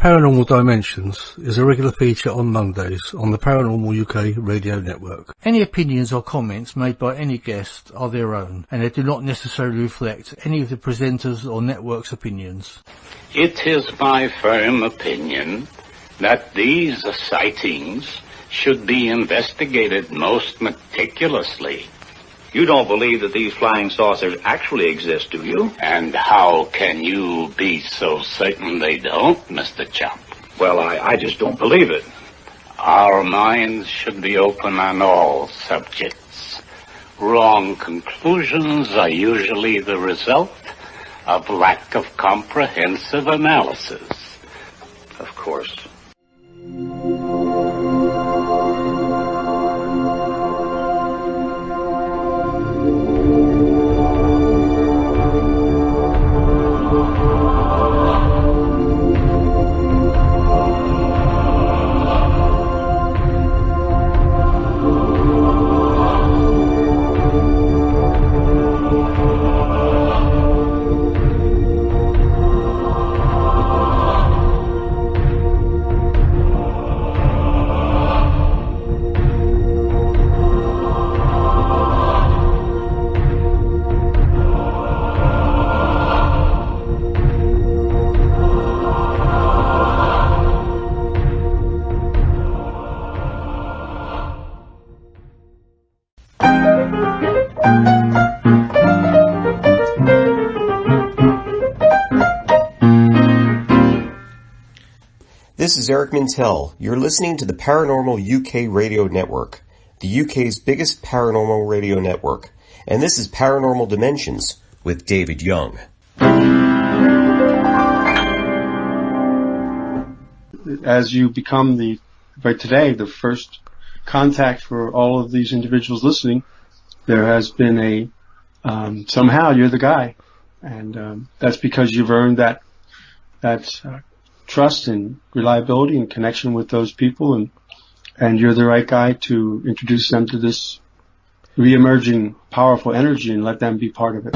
Paranormal Dimensions is a regular feature on Mondays on the Paranormal UK radio network. Any opinions or comments made by any guest are their own, and they do not necessarily reflect any of the presenters or network's opinions. It is my firm opinion that these sightings should be investigated most meticulously. You don't believe that these flying saucers actually exist, do you? And how can you be so certain they don't, Mr. Chump? Well, I just don't believe it. Our minds should be open on all subjects. Wrong conclusions are usually the result of lack of comprehensive analysis. Of course. This is Eric Mintel. You're listening to the Paranormal UK Radio Network, the UK's biggest paranormal radio network. And this is Paranormal Dimensions with David Young. As you become by today, the first contact for all of these individuals listening, there has been somehow you're the guy. And that's because you've earned that trust and reliability and connection with those people, and you're the right guy to introduce them to this re-emerging powerful energy and let them be part of it.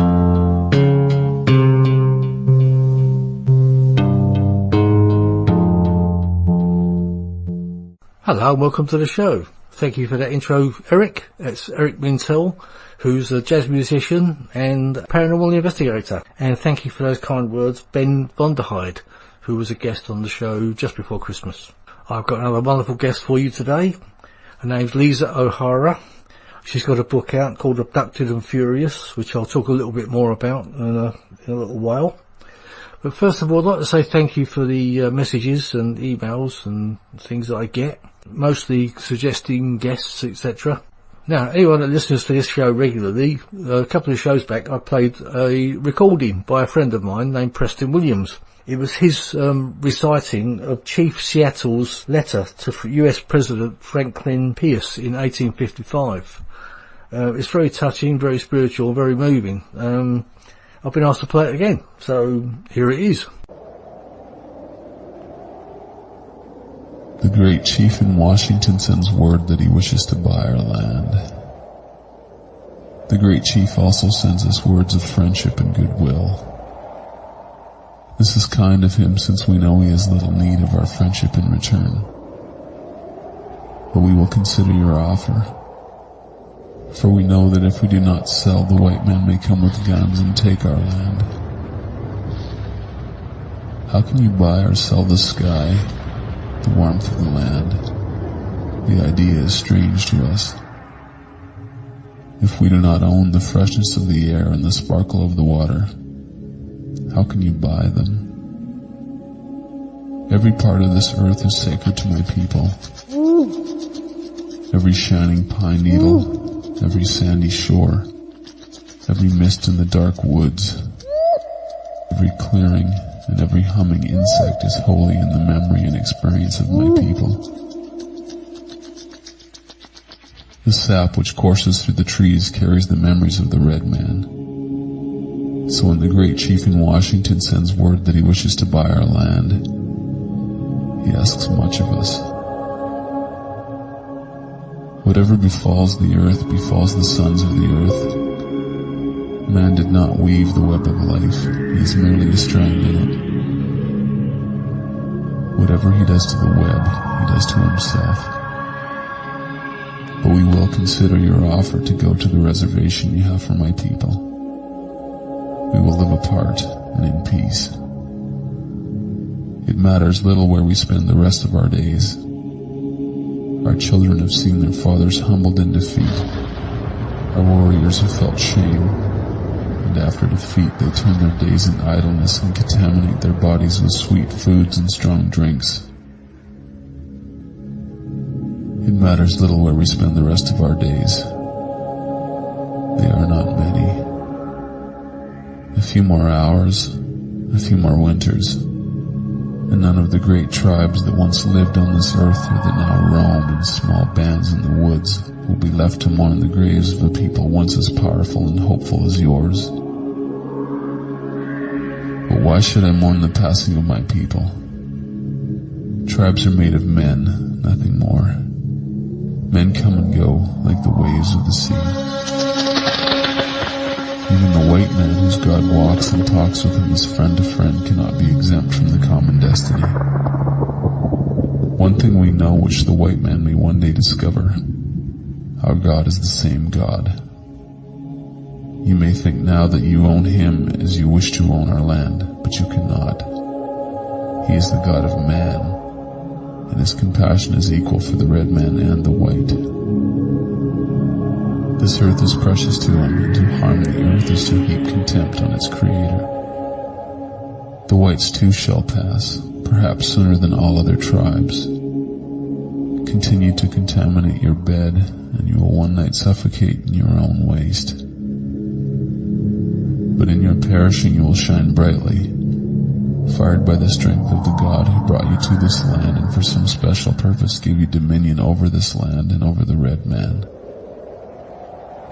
Hello and welcome to the show. Thank you for that intro, Eric. It's Eric Mintel, who's a jazz musician and paranormal investigator. And thank you for those kind words, Ben Vonderheide, who was a guest on the show just before Christmas. I've got another wonderful guest for you today. Her name's Lisa O'Hara. She's got a book out called Abducted and Furious, which I'll talk a little bit more about in a little while. But first of all, I'd like to say thank you for the messages and emails and things that I get, mostly suggesting guests, etc. Now, anyone that listens to this show regularly, a couple of shows back, I played a recording by a friend of mine named Preston Williams. It was his reciting of Chief Seattle's letter to US President Franklin Pierce in 1855. It's very touching, very spiritual, very moving. I've been asked to play it again, so here it is. The great chief in Washington sends word that he wishes to buy our land. The great chief also sends us words of friendship and goodwill. This is kind of him, since we know he has little need of our friendship in return. But we will consider your offer, for we know that if we do not sell, the white man may come with guns and take our land. How can you buy or sell the sky, the warmth of the land? The idea is strange to us. If we do not own the freshness of the air and the sparkle of the water, how can you buy them? Every part of this earth is sacred to my people. Every shining pine needle, every sandy shore, every mist in the dark woods, every clearing and every humming insect is holy in the memory and experience of my people. The sap which courses through the trees carries the memories of the red man. So when the great chief in Washington sends word that he wishes to buy our land, he asks much of us. Whatever befalls the earth befalls the sons of the earth. Man did not weave the web of life, he is merely a strand in it. Whatever he does to the web, he does to himself. But we will consider your offer to go to the reservation you have for my people. We will live apart and in peace. It matters little where we spend the rest of our days. Our children have seen their fathers humbled in defeat. Our warriors have felt shame, and after defeat they turn their days in idleness and contaminate their bodies with sweet foods and strong drinks. It matters little where we spend the rest of our days. They are not many. A few more hours, a few more winters, and none of the great tribes that once lived on this earth or that now roam in small bands in the woods will be left to mourn the graves of a people once as powerful and hopeful as yours. But why should I mourn the passing of my people? Tribes are made of men, nothing more. Men come and go like the waves of the sea. Even the white man whose God walks and talks with him as friend to friend cannot be exempt from the common destiny. One thing we know which the white man may one day discover: our God is the same God. You may think now that you own him as you wish to own our land, but you cannot. He is the God of man, and his compassion is equal for the red man and the white. This earth is precious to him, and to harm the earth is to heap contempt on its creator. The whites too shall pass, perhaps sooner than all other tribes. Continue to contaminate your bed, and you will one night suffocate in your own waste. But in your perishing you will shine brightly, fired by the strength of the God who brought you to this land and for some special purpose gave you dominion over this land and over the red man.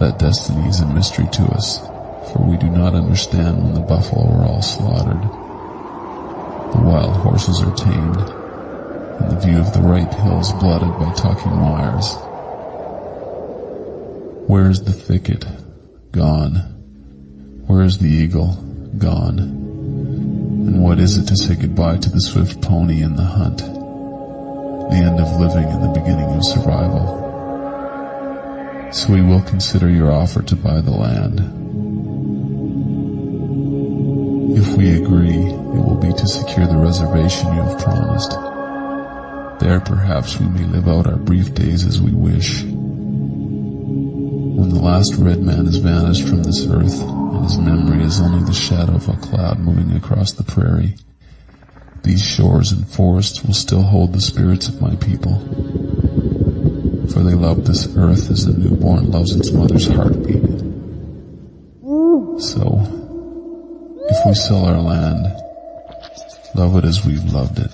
That destiny is a mystery to us, for we do not understand when the buffalo are all slaughtered, the wild horses are tamed, and the view of the ripe hills blooded by talking wires. Where is the thicket? Gone. Where is the eagle? Gone. And what is it to say goodbye to the swift pony in the hunt, the end of living and the beginning of survival? So we will consider your offer to buy the land. If we agree, it will be to secure the reservation you have promised. There perhaps we may live out our brief days as we wish. When the last red man has vanished from this earth, and his memory is only the shadow of a cloud moving across the prairie, these shores and forests will still hold the spirits of my people. For they love this earth as a newborn loves its mother's heartbeat. So, if we sell our land, love it as we've loved it.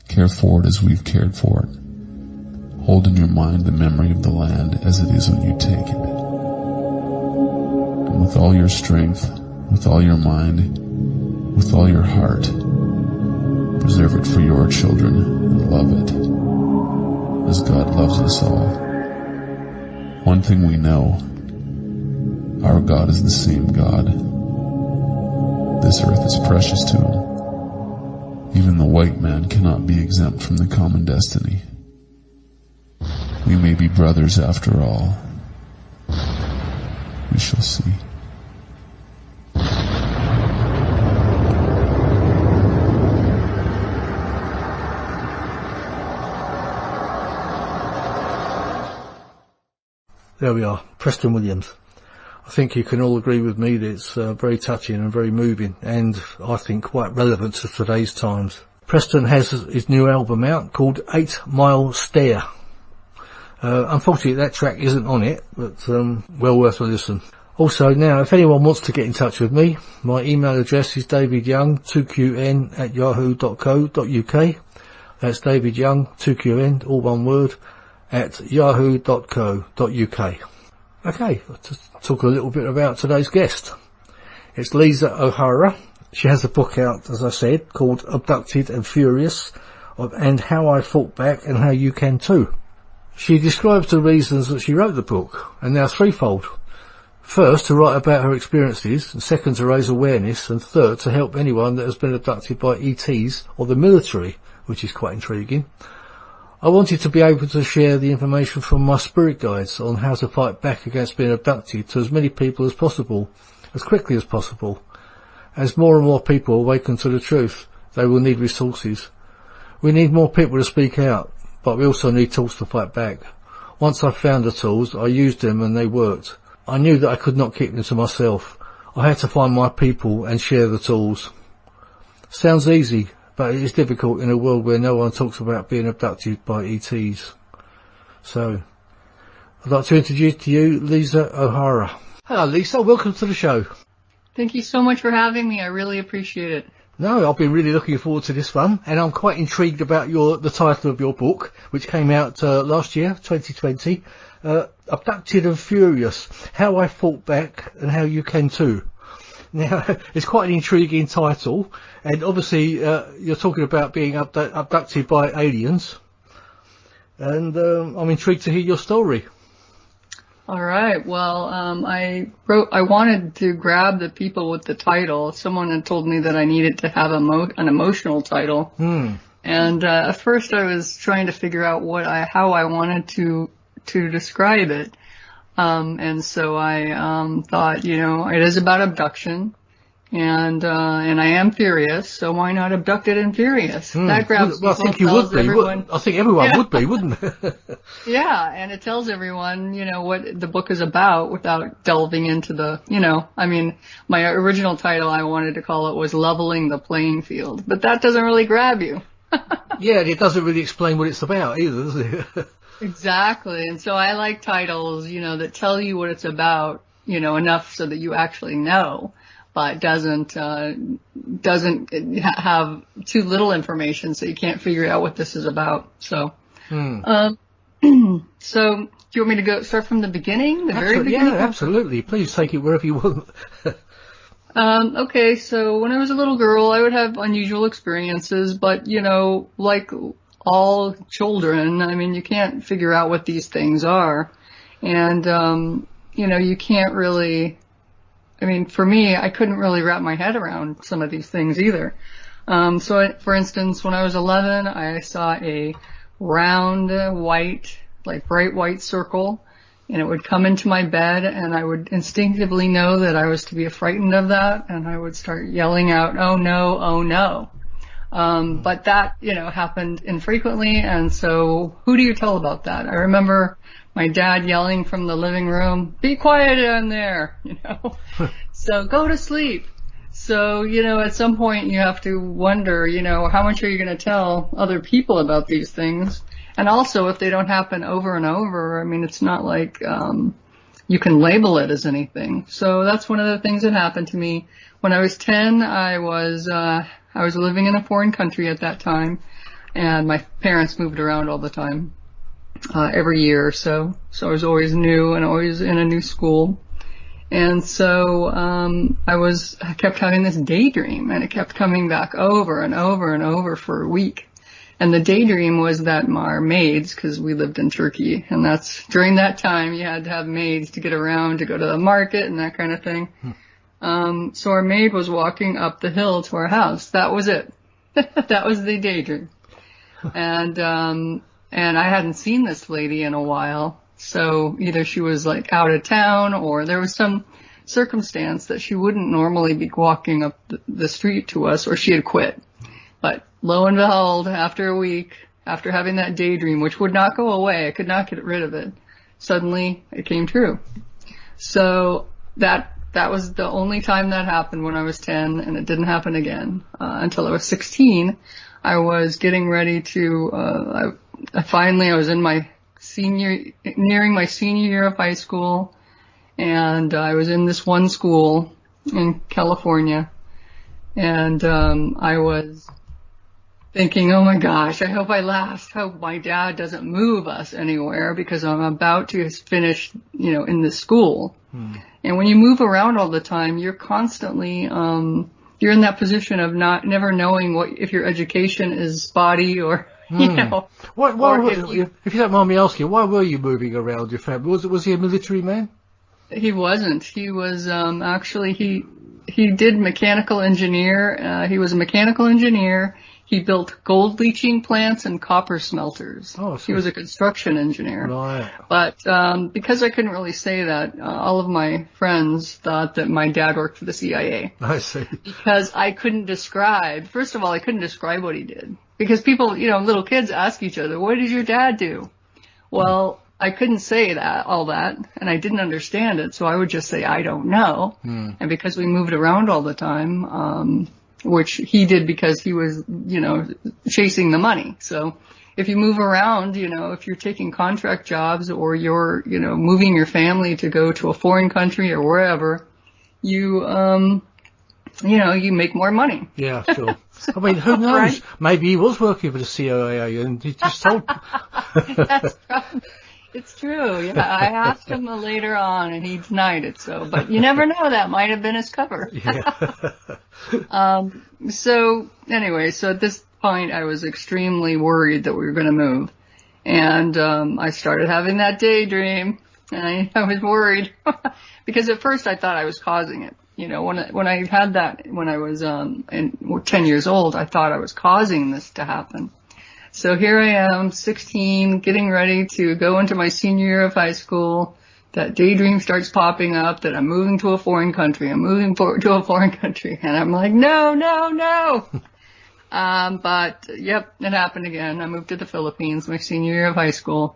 Care for it as we've cared for it. Hold in your mind the memory of the land as it is when you take it. And with all your strength, with all your mind, with all your heart, preserve it for your children and love it as God loves us all. One thing we know: our God is the same God. This earth is precious to him. Even the white man cannot be exempt from the common destiny. We may be brothers after all. We shall see. There we are, Preston Williams. I think you can all agree with me that it's very touching and very moving, and I think quite relevant to today's times. Preston has his new album out called 8 Mile Stare. Unfortunately that track isn't on it, but well worth a listen. Also now, if anyone wants to get in touch with me, my email address is davidyoung2qn@yahoo.co.uk. That's David Young, 2qn, all one word, at yahoo.co.uk. Okay, let's talk a little bit about today's guest. It's Lisa O'Hara. She has a book out, as I said, called Abducted and Furious, and How I Fought Back and How You Can Too. She describes the reasons that she wrote the book, and they're threefold. First, to write about her experiences, and second, to raise awareness, and third, to help anyone that has been abducted by ETs or the military, which is quite intriguing. I wanted to be able to share the information from my spirit guides on how to fight back against being abducted to as many people as possible, as quickly as possible. As more and more people awaken to the truth, they will need resources. We need more people to speak out, but we also need tools to fight back. Once I found the tools, I used them and they worked. I knew that I could not keep them to myself. I had to find my people and share the tools. Sounds easy, but it is difficult in a world where no one talks about being abducted by ETs. So, I'd like to introduce to you Lisa O'Hara. Hello Lisa, welcome to the show. Thank you so much for having me. I really appreciate it. No, I've been really looking forward to this one, and I'm quite intrigued about the title of your book, which came out last year, 2020, Abducted and Furious, How I Fought Back and How You Can Too. Now, it's quite an intriguing title, and obviously you're talking about being abducted by aliens, and I'm intrigued to hear your story. All right. Well, I wanted to grab the people with the title. Someone had told me that I needed to have an emotional title. And at first I was trying to figure out how I wanted to describe it. And so I thought, it is about abduction. And I am furious, so why not Abducted and Furious? That grabs people. Well, I think you would be. I think everyone would be, wouldn't it? Yeah, and it tells everyone, what the book is about without delving into my original title I wanted to call it was Leveling the Playing Field, but that doesn't really grab you. Yeah, it doesn't really explain what it's about either, does it? Exactly, and so I like titles, that tell you what it's about, enough so that you actually know. But doesn't have too little information, so you can't figure out what this is about. So, so do you want me to start from the beginning, very beginning? Yeah, absolutely. Please take it wherever you want. Okay, so when I was a little girl, I would have unusual experiences, but like all children, you can't figure out what these things are, and you can't really. For me, I couldn't really wrap my head around some of these things either. So, for instance, when I was 11, I saw a round white, bright white circle, and it would come into my bed, and I would instinctively know that I was to be frightened of that, and I would start yelling out, "Oh no, oh no." But that, happened infrequently, and so who do you tell about that? I remember my dad yelling from the living room, "Be quiet in there," so go to sleep. So, at some point you have to wonder, how much are you going to tell other people about these things? And also, if they don't happen over and over, it's not like, you can label it as anything. So that's one of the things that happened to me. When I was 10, I was living in a foreign country at that time, and my parents moved around all the time. Every year or so. So I was always new and always in a new school. And so, I kept having this daydream, and it kept coming back over and over and over for a week. And the daydream was that our maids, because we lived in Turkey, and during that time you had to have maids to get around, to go to the market and that kind of thing. So our maid was walking up the hill to our house. That was it. That was the daydream. And I hadn't seen this lady in a while, so either she was out of town or there was some circumstance that she wouldn't normally be walking up the street to us, or she had quit. But lo and behold, after a week, after having that daydream, which would not go away, I could not get rid of it, suddenly it came true. So that was the only time that happened when I was 10, and it didn't happen again until I was 16. I was getting ready to I was in nearing my senior year of high school, and I was in this one school in California, and I was thinking, oh my gosh, I hope I hope my dad doesn't move us anywhere, because I'm about to finish, in this school. And when you move around all the time, you're constantly, you're in that position of never knowing if your education is spotty or, if you don't mind me asking, why were you moving around your family? Was he a military man? He wasn't. He was actually he did mechanical engineer. He was a mechanical engineer. He built gold leaching plants and copper smelters. Oh, he was a construction engineer. Right. But because I couldn't really say that, all of my friends thought that my dad worked for the CIA. I see. Because I couldn't describe. First of all, I couldn't describe what he did. Because people, little kids ask each other, "What did your dad do?" Well, I couldn't say all that, and I didn't understand it, so I would just say, "I don't know." And because we moved around all the time, which he did because he was, chasing the money. So if you move around, if you're taking contract jobs or you're, moving your family to go to a foreign country or wherever, you make more money. Yeah, sure. I mean, who knows? Right? Maybe he was working for the CIA and he just told. That's probably. It's true. Yeah, I asked him later on, and he denied it. So, but you never know. That might have been his cover. Yeah. So anyway, so at this point, I was extremely worried that we were going to move, and I started having that daydream, and I was worried because at first I thought I was causing it. When I had that when I was 10 years old, I thought I was causing this to happen. So here I am, 16, getting ready to go into my senior year of high school. That daydream starts popping up that I'm moving to a foreign country. I'm moving to a foreign country. And I'm like, no. But, yep, it happened again. I moved to the Philippines, my senior year of high school.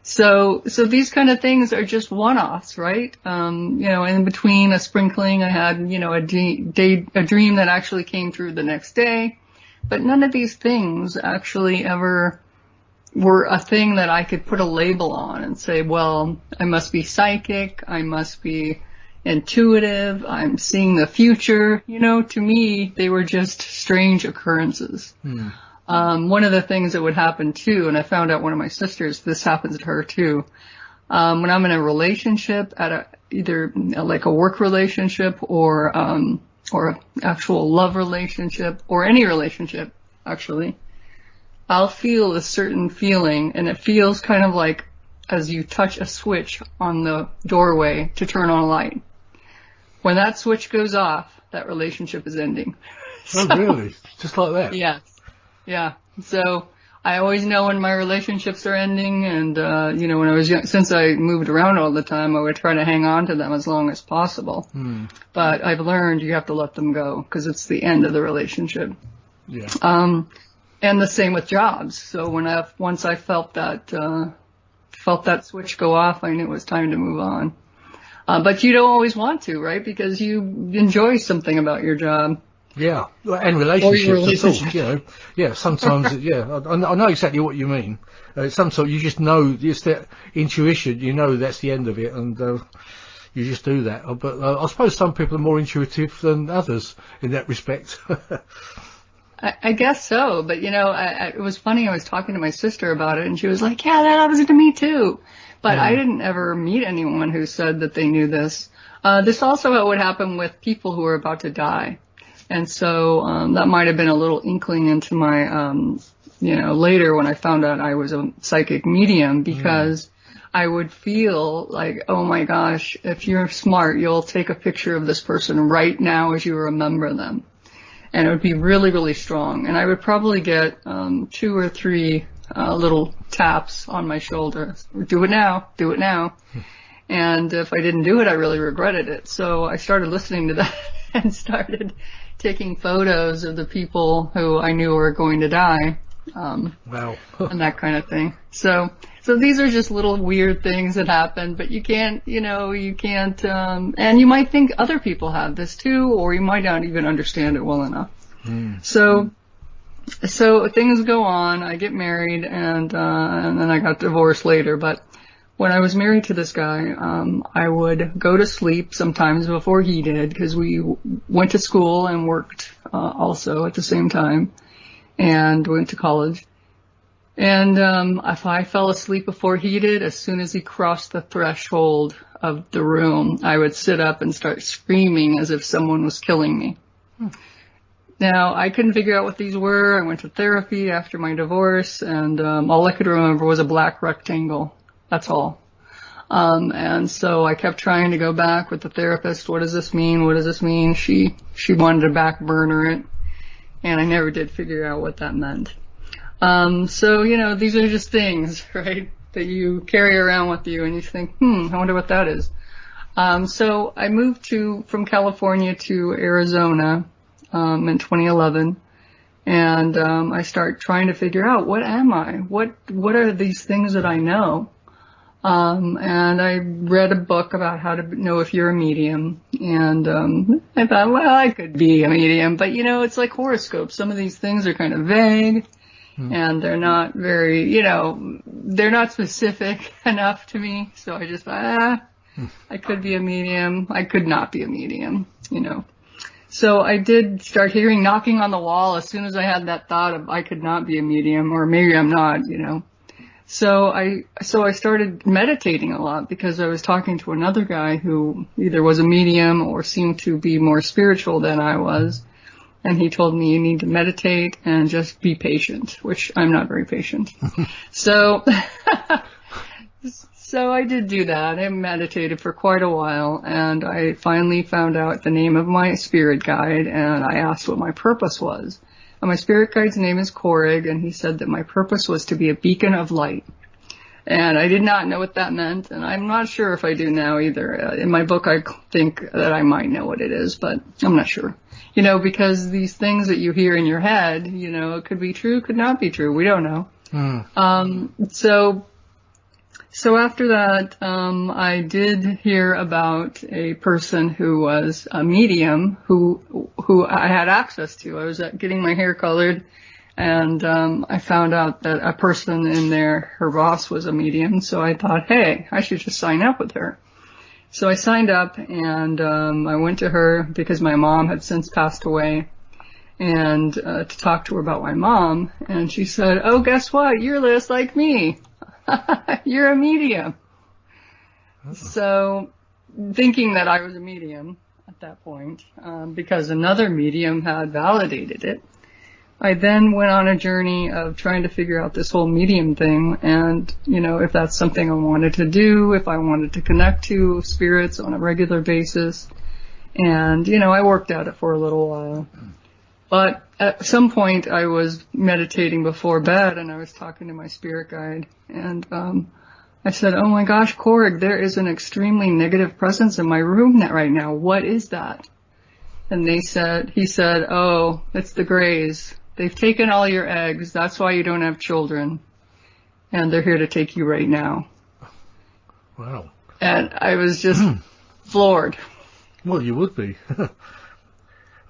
So these kind of things are just one-offs, right? In between a sprinkling, I had, a dream that actually came through the next day. But none of these things actually ever were a thing that I could put a label on and say, well, I must be psychic, I must be intuitive, I'm seeing the future. To me, they were just strange occurrences. One of the things that would happen too, and I found out one of my sisters, this happens to her too, when I'm in a relationship, either like a work relationship or actual love relationship, or any relationship, actually, I'll feel a certain feeling, and it feels kind of like as you touch a switch on the doorway to turn on a light. When that switch goes off, that relationship is ending. Oh, really? Just like that? Yes. Yeah. So I always know when my relationships are ending, and, when I was young, since I moved around all the time, I would try to hang on to them as long as possible. But I've learned you have to let them go because it's the end of the relationship. Yeah. And the same with jobs. So once I felt that switch go off, I knew it was time to move on. But you don't always want to, right? Because you enjoy something about your job. Yeah, and relationships, yeah, sometimes, yeah, I know exactly what you mean. Sometimes you just know, it's that intuition, that's the end of it, and you just do that. But I suppose some people are more intuitive than others in that respect. I guess so, but it was funny, I was talking to my sister about it, and she was like, yeah, that happens to me too. But I didn't ever meet anyone who said that they knew this. This also would happen with people who were about to die. And so, that might have been a little inkling into my, later when I found out I was a psychic medium, because I would feel like, oh my gosh, if you're smart, you'll take a picture of this person right now as you remember them. And it would be really, really strong. And I would probably get, 2 or 3, little taps on my shoulder. Do it now. And if I didn't do it, I really regretted it. So I started listening to that and started taking photos of the people who I knew were going to die, wow. And that kind of thing. So these are just little weird things that happen, but you can't, and you might think other people have this too, or you might not even understand it well enough. So things go on, I get married, and then I got divorced later, but when I was married to this guy, I would go to sleep sometimes before he did, because we went to school and worked also at the same time, and went to college. And if I fell asleep before he did, as soon as he crossed the threshold of the room, I would sit up and start screaming as if someone was killing me. Now, I couldn't figure out what these were. I went to therapy after my divorce, and all I could remember was a black rectangle. That's all. And so I kept trying to go back with the therapist. What does this mean? What does this mean? She wanted to back burner it, and I never did figure out what that meant. So, these are just things, right, that you carry around with you, and you think, I wonder what that is. So I moved from California to Arizona, in 2011. And, I start trying to figure out, what am I? What are these things that I know? And I read a book about how to know if you're a medium. And, I thought, well, I could be a medium, but it's like horoscopes. Some of these things are kind of vague. And they're not very, they're not specific enough to me. So I just thought, I could be a medium. I could not be a medium, So I did start hearing knocking on the wall as soon as I had that thought of I could not be a medium, or maybe I'm not, So I started meditating a lot because I was talking to another guy who either was a medium or seemed to be more spiritual than I was. And he told me you need to meditate and just be patient, which I'm not very patient. So I did do that. I meditated for quite a while, and I finally found out the name of my spirit guide, and I asked what my purpose was. And my spirit guide's name is Korig, and he said that my purpose was to be a beacon of light. And I did not know what that meant, and I'm not sure if I do now either. In my book, I think that I might know what it is, but I'm not sure. Because these things that you hear in your head, it could be true, could not be true. We don't know. So after that, I did hear about a person who was a medium who I had access to. I was getting my hair colored, and I found out that a person in there, her boss was a medium. So I thought, hey, I should just sign up with her. So I signed up, and I went to her because my mom had since passed away, and to talk to her about my mom. And she said, oh, guess what? You're just like me. You're a medium. So thinking that I was a medium at that point, because another medium had validated it, I then went on a journey of trying to figure out this whole medium thing, and, if that's something I wanted to do, if I wanted to connect to spirits on a regular basis. And, I worked at it for a little while. But at some point I was meditating before bed, and I was talking to my spirit guide, and I said, oh my gosh, Korig, there is an extremely negative presence in my room right now. What is that? And he said, oh, it's the Greys. They've taken all your eggs. That's why you don't have children. And they're here to take you right now. Wow. And I was just floored. Well, you would be. I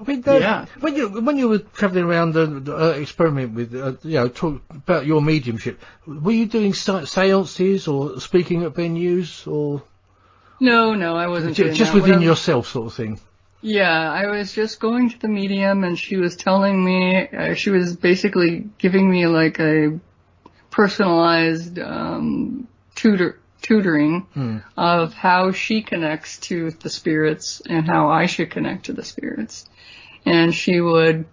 mean, yeah. When you were travelling around experimenting with, talk about your mediumship, were you doing seances or speaking at venues, or? No, I wasn't doing just that. within yourself, sort of thing. Yeah, I was just going to the medium, and she was telling me, she was basically giving me like a personalized tutoring of how she connects to the spirits and how I should connect to the spirits. And she would,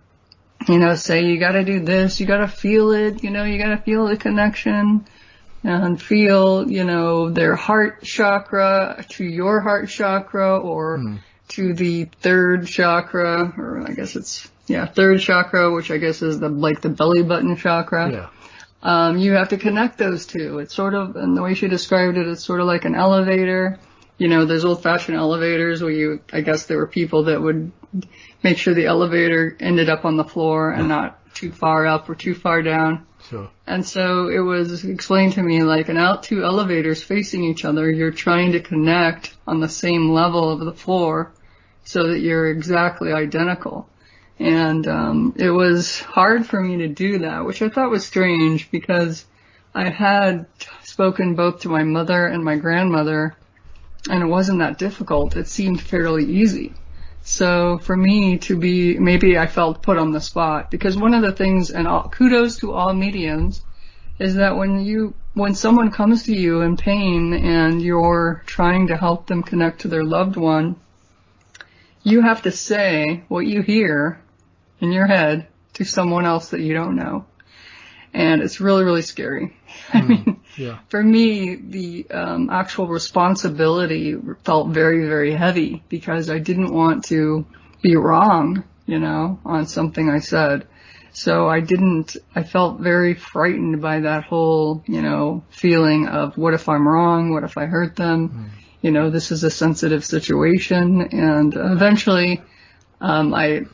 say, you gotta do this, you gotta feel it, you gotta feel the connection, and feel, their heart chakra to your heart chakra, or to the third chakra, or I guess it's, third chakra, which I guess is the belly button chakra. Yeah. You have to connect those two. It's sort of, and the way she described it, it's sort of like an elevator. There's old-fashioned elevators where I guess there were people that would make sure the elevator ended up on the floor and not too far up or too far down. Sure. And so it was explained to me like two elevators facing each other, you're trying to connect on the same level of the floor so that you're exactly identical. And it was hard for me to do that, which I thought was strange because I had spoken both to my mother and my grandmother, and it wasn't that difficult. It seemed fairly easy. So for me to be, maybe I felt put on the spot, because one of the things, and kudos to all mediums, is that when someone comes to you in pain and you're trying to help them connect to their loved one, you have to say what you hear in your head to someone else that you don't know. And it's really, really scary. I mean, Yeah. for me, the actual responsibility felt very, very heavy because I didn't want to be wrong, on something I said. So I felt very frightened by that whole, feeling of what if I'm wrong? What if I hurt them? This is a sensitive situation. And eventually, I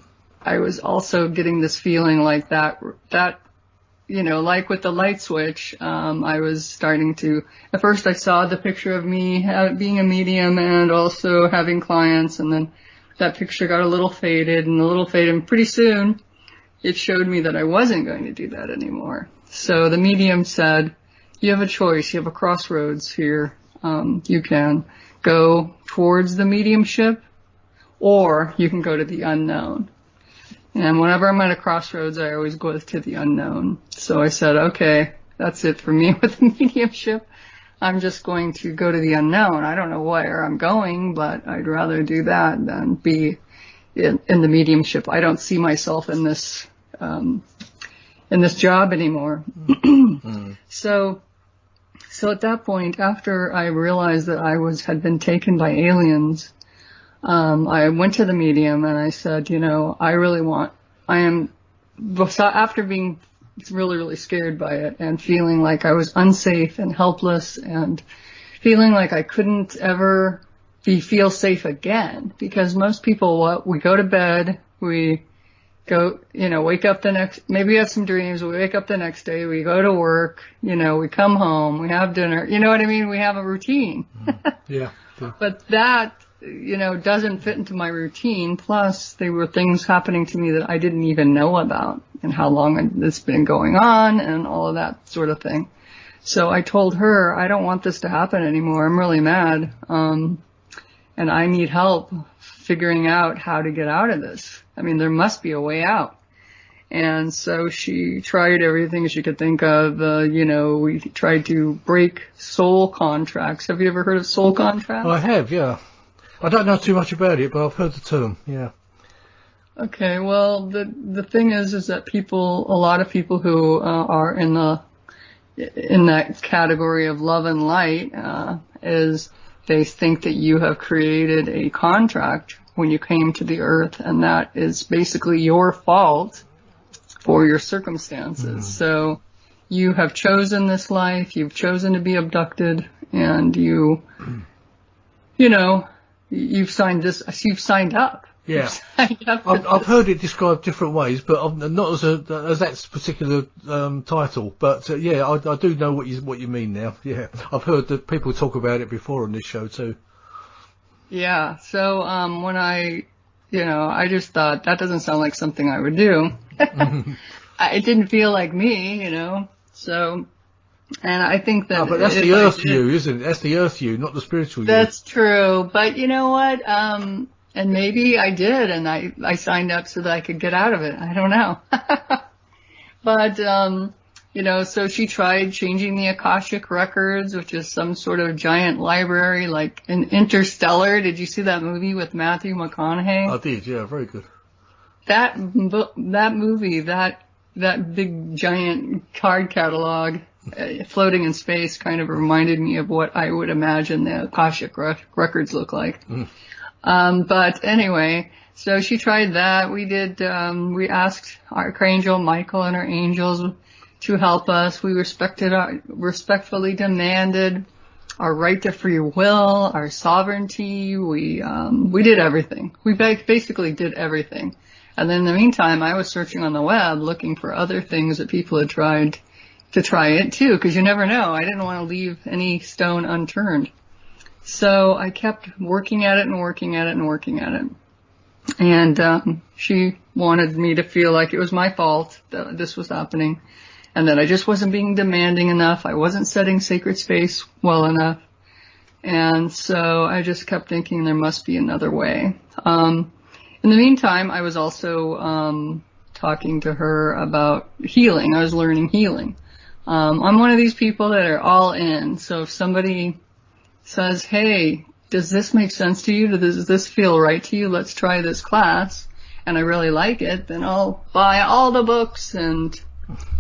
was also getting this feeling like that, like with the light switch, I was starting to, at first I saw the picture of me being a medium and also having clients, and then that picture got a little faded, and pretty soon it showed me that I wasn't going to do that anymore. So the medium said, you have a choice, you have a crossroads here, you can go towards the mediumship, or you can go to the unknown. And whenever I'm at a crossroads, I always go to the unknown. So I said, okay, that's it for me with the mediumship. I'm just going to go to the unknown. I don't know where I'm going, but I'd rather do that than be in the mediumship. I don't see myself in this job anymore. So at that point, after I realized that I had been taken by aliens, I went to the medium and I said, after being really, really scared by it and feeling like I was unsafe and helpless and feeling like I couldn't ever feel safe again, because most people, we go to bed, we go, wake up maybe we have some dreams, we wake up the next day, we go to work, we come home, we have dinner, you know what I mean? We have a routine. Yeah. But that, doesn't fit into my routine. Plus, there were things happening to me that I didn't even know about and how long it's been going on and all of that sort of thing. So I told her, I don't want this to happen anymore. I'm really mad. And I need help figuring out how to get out of this. I mean, there must be a way out. And so she tried everything she could think of. We tried to break soul contracts. Have you ever heard of soul contracts? I have, yeah. I don't know too much about it, but I've heard the term, yeah. Okay, well, the thing is that a lot of people who are in that category of love and light, is they think that you have created a contract when you came to the earth, and that is basically your fault for your circumstances. So you have chosen this life, you've chosen to be abducted, and you've signed up. Yeah. I've heard it described different ways, but not as that particular title. But I do know what you mean now. Yeah, I've heard that people talk about it before on this show too. Yeah. So when I just thought that doesn't sound like something I would do. It didn't feel like me, So. And I think that... but that's the earth you, isn't it? That's the earth you, not the spiritual you. That's true. But you know what? And maybe I did, and I signed up so that I could get out of it. I don't know. But, so she tried changing the Akashic records, which is some sort of giant library, like in Interstellar. Did you see that movie with Matthew McConaughey? I did, yeah, very good. That movie, that big giant card catalog, floating in space, kind of reminded me of what I would imagine the Akashic records look like. But anyway, so she tried that. We asked Archangel Michael and our angels to help us. We respectfully demanded our right to free will, our sovereignty. We did everything. We basically did everything. And then in the meantime, I was searching on the web looking for other things that people had tried to try it too, because you never know. I didn't want to leave any stone unturned. So I kept working at it and working at it and working at it. And she wanted me to feel like it was my fault that this was happening, and that I just wasn't being demanding enough. I wasn't setting sacred space well enough. And so I just kept thinking there must be another way. In the meantime, I was also talking to her about healing. I was learning healing. I'm one of these people that are all in. So if somebody says, hey, does this make sense to you? Does this feel right to you? Let's try this class. And I really like it. Then I'll buy all the books and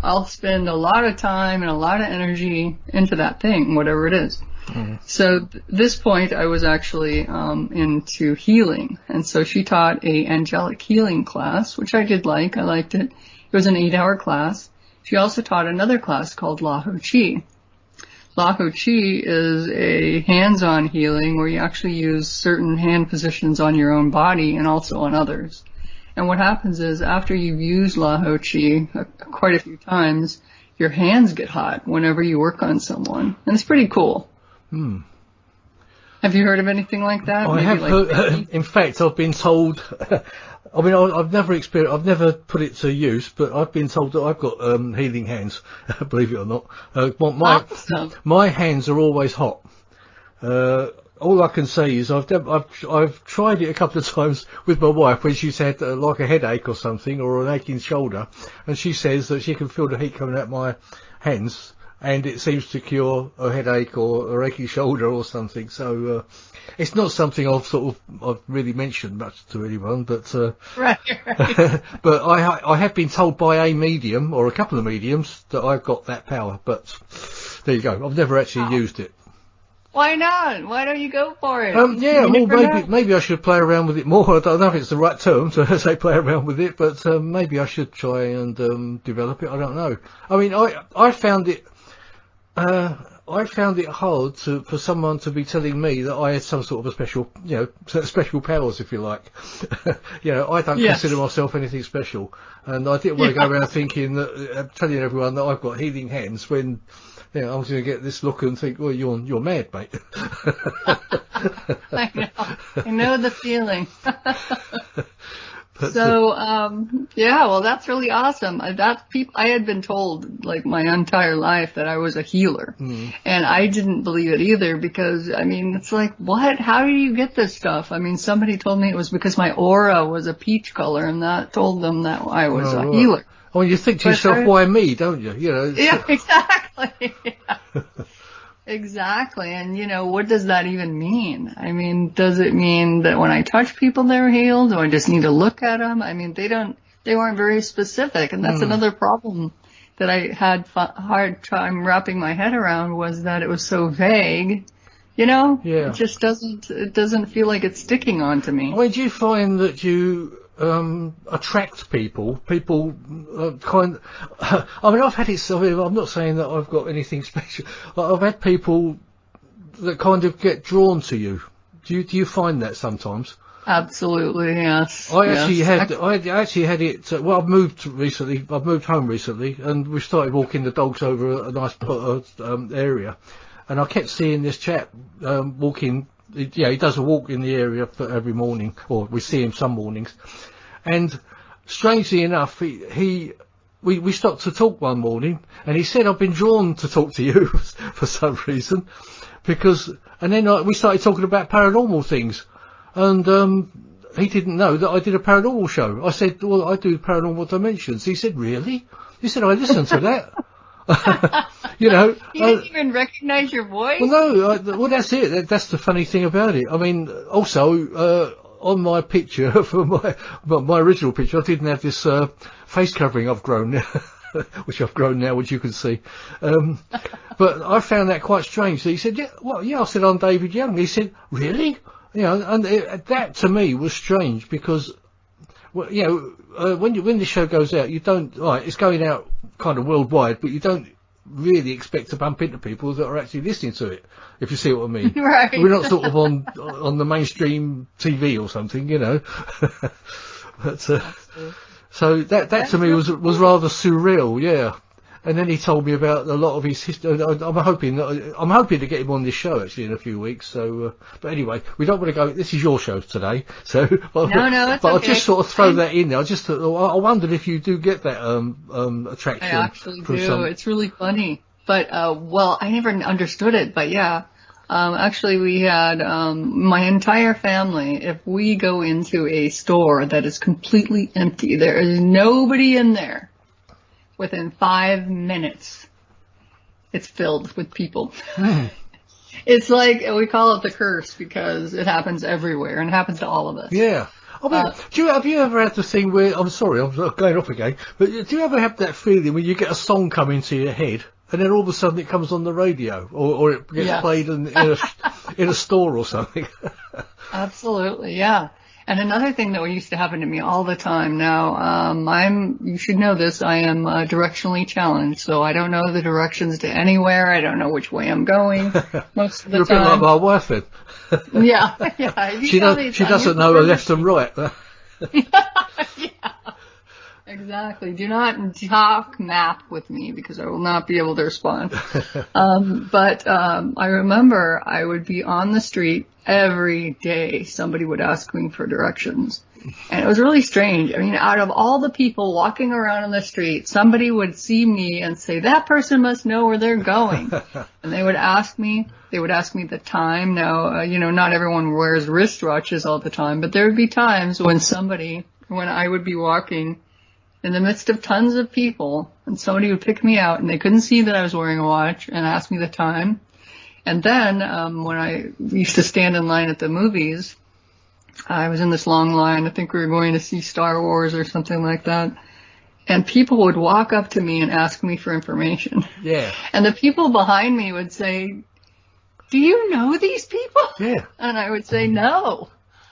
I'll spend a lot of time and a lot of energy into that thing, whatever it is. So this point, I was actually into healing, and so she taught a angelic healing class, which I did like. I liked it. It was an 8-hour class. She also taught another class called Lahu Chi. Lahu Chi is a hands-on healing where you actually use certain hand positions on your own body and also on others. And what happens is after you've used Lahu Chi quite a few times, your hands get hot whenever you work on someone. And it's pretty cool. Have you heard of anything like that? I have heard, in fact, I've been told, I mean, I've never put it to use, but I've been told that I've got healing hands, believe it or not. Awesome. My hands are always hot. All I can say is I've tried it a couple of times with my wife when she's had like a headache or something, or an aching shoulder, and she says that she can feel the heat coming out my hands, and it seems to cure a headache or a aching shoulder or something. So it's not something I've really mentioned much to anyone, but Right. but I have been told by a medium or a couple of mediums that I've got that power. But there you go. I've never actually used it. Why not? Why don't you go for it? Yeah, well, maybe I should play around with it more. I don't know if it's the right term to say play around with it, but maybe I should try and develop it. I don't know. I mean, I found it hard for someone to be telling me that I had some sort of a special, special powers, if you like. I don't consider myself anything special, and I didn't want to go around thinking that, telling everyone that I've got healing hands when. I was going to get this look and think, well, you're mad, mate. I know the feeling. Well, that's really awesome. I had been told, like, my entire life that I was a healer. And I didn't believe it either because, I mean, it's like, what? How do you get this stuff? I mean, somebody told me it was because my aura was a peach color, and that told them that I was a healer. Oh, you think to yourself, why me, don't you? Yeah, exactly. Exactly. And, what does that even mean? I mean, does it mean that when I touch people, they're healed, or I just need to look at them? I mean, they weren't very specific. And that's another problem that I had hard time wrapping my head around, was that it was so vague. Yeah. It just doesn't feel like it's sticking onto me. I mean, do you find that you attract people I mean, I've had it, I'm not saying that I've got anything special, but I've had people that kind of get drawn to you. Do you find that sometimes? Absolutely, yes. I actually had it, I've moved home recently, and we started walking the dogs over a nice area, and I kept seeing this chap walking. He does a walk in the area for every morning, or we see him some mornings. And strangely enough, we stopped to talk one morning, and he said, I've been drawn to talk to you for some reason, and then we started talking about paranormal things, and he didn't know that I did a paranormal show. I said, well, I do Paranormal Dimensions. He said, really? He said, I listened to that. He didn't even recognize your voice? Well, no, that's it. That's the funny thing about it. I mean, also, on my picture, for my original picture, I didn't have this face covering I've grown now, which I've grown now, which you can see. But I found that quite strange. So he said, I said, I'm David Young. He said, really? And that to me was strange because, when the show goes out, you don't, it's going out kind of worldwide, but you don't really expect to bump into people that are actually listening to it, if you see what I mean. Right. We're not sort of on the mainstream TV or something, But, so that to me was rather surreal, yeah. And then he told me about a lot of his history. I'm hoping to get him on this show actually in a few weeks. So, but anyway, we don't want to go. This is your show today, so. No, it's but okay. I'll just sort of throw that in there. I wondered if you do get that attraction. I actually do. It's really funny, but I never understood it. But yeah, actually, we had my entire family. If we go into a store that is completely empty, there is nobody in there. Within 5 minutes, it's filled with people. It's like, we call it the curse because it happens everywhere and it happens to all of us. Yeah. I mean, have you ever had the thing where, I'm sorry, I'm going off again, but do you ever have that feeling when you get a song come into your head and then all of a sudden it comes on the radio or it gets played in a store or something? Absolutely, yeah. And another thing that used to happen to me all the time now, you should know this, I am directionally challenged, so I don't know the directions to anywhere, I don't know which way I'm going most of the time. You're a bit like my wife then. Yeah. She doesn't know her left and right. Yeah. Exactly. Do not talk map with me because I will not be able to respond. But I remember I would be on the street every day. Somebody would ask me for directions. And it was really strange. I mean, out of all the people walking around on the street, somebody would see me and say, that person must know where they're going. And they would ask me the time. Now, not everyone wears wristwatches all the time, but there would be times when I would be walking in the midst of tons of people, and somebody would pick me out, and they couldn't see that I was wearing a watch, and ask me the time. And then, when I used to stand in line at the movies, I was in this long line. I think we were going to see Star Wars or something like that. And people would walk up to me and ask me for information. Yeah. And the people behind me would say, do you know these people? Yeah. And I would say, no.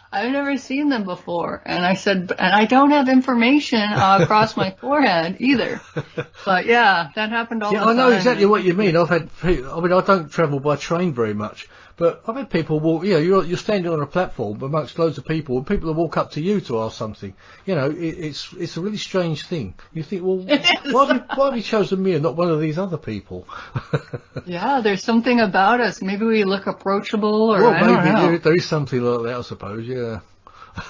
I've never seen them before. And I said, and I don't have information across my forehead either. But yeah, that happened all the time. Yeah, I know exactly what you mean. I don't travel by train very much, but I've had people walk, you're standing on a platform amongst loads of people, and people will walk up to you to ask something. It's a really strange thing. You think, well, why have you chosen me and not one of these other people? Yeah, there's something about us. Maybe we look approachable, or I don't know. There is something like that, I suppose, yeah.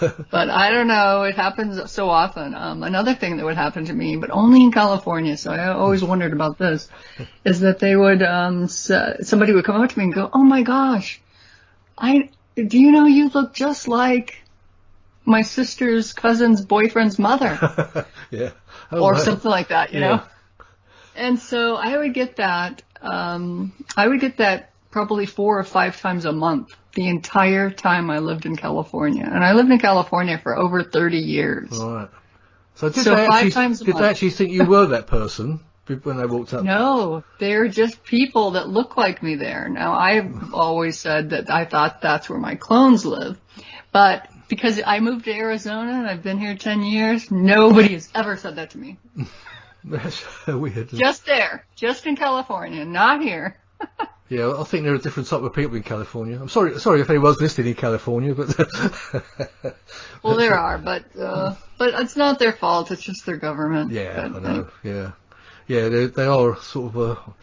But I don't know, it happens so often. Another thing that would happen to me, but only in California, so I always wondered about this, is that they would, somebody would come up to me and go, oh my gosh, do you know you look just like my sister's cousin's boyfriend's mother? Yeah. Or something like that, you know? And so I would get that, probably 4 or 5 times a month the entire time I lived in California. And I lived in California for over 30 years. All right. So did they actually think you were that person when they walked up? No, they're just people that look like me there. Now, I've always said that I thought that's where my clones live. But because I moved to Arizona and I've been here 10 years, nobody has ever said that to me. That's weird. Just in California, not here. Yeah, I think there are different type of people in California. I'm sorry if anyone's listening in California, but well, there are, but it's not their fault. It's just their government. Yeah, I know. Yeah, they are sort of.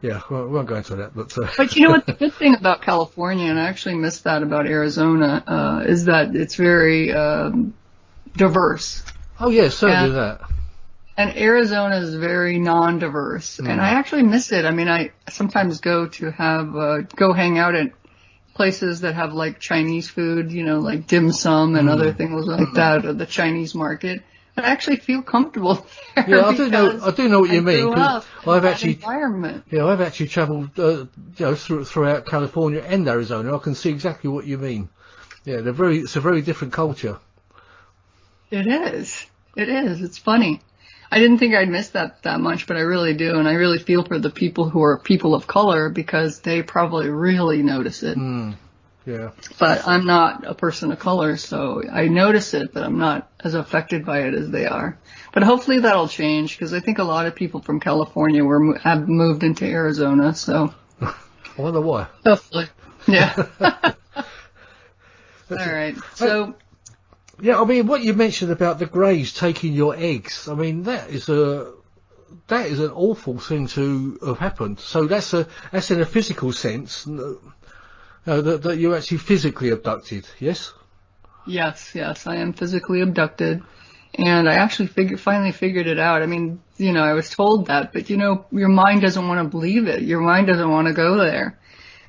Yeah, we won't go into that, but. But you know what? The good thing about California, and I actually missed that about Arizona, is that it's very diverse. Oh yeah, certainly that. And Arizona is very non-diverse, and I actually miss it. I mean, I sometimes go to hang out at places that have like Chinese food, like dim sum and other things like that, or the Chinese market. I actually feel comfortable there. Yeah, I do know what you mean. Cause I've actually travelled, throughout California and Arizona. I can see exactly what you mean. Yeah, it's a very different culture. It is. It's funny. I didn't think I'd miss that much, but I really do, and I really feel for the people who are people of color because they probably really notice it. Yeah. But I'm not a person of color, so I notice it, but I'm not as affected by it as they are. But hopefully that'll change because I think a lot of people from California have moved into Arizona, so. I wonder why. Hopefully. Yeah. All right. So. Yeah, I mean, what you mentioned about the greys taking your eggs, I mean, that is an awful thing to have happened. So that's in a physical sense, that you're actually physically abducted, yes? Yes, I am physically abducted. And I actually finally figured it out. I mean, I was told that, but your mind doesn't want to believe it. Your mind doesn't want to go there.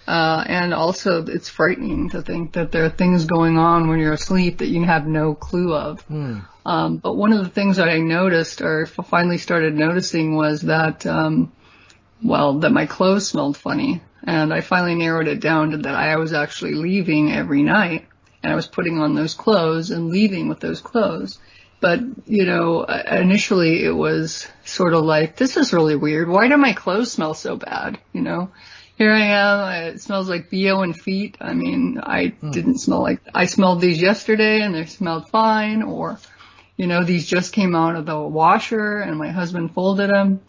And also it's frightening to think that there are things going on when you're asleep that you have no clue of. But one of the things that I noticed or finally started noticing was that, that my clothes smelled funny. And I finally narrowed it down to that I was actually leaving every night and I was putting on those clothes and leaving with those clothes. But, initially it was sort of like, this is really weird. Why do my clothes smell so bad? Here I am. It smells like BO and feet. I mean, I didn't smell like, I smelled these yesterday and they smelled fine. Or, these just came out of the washer and my husband folded them.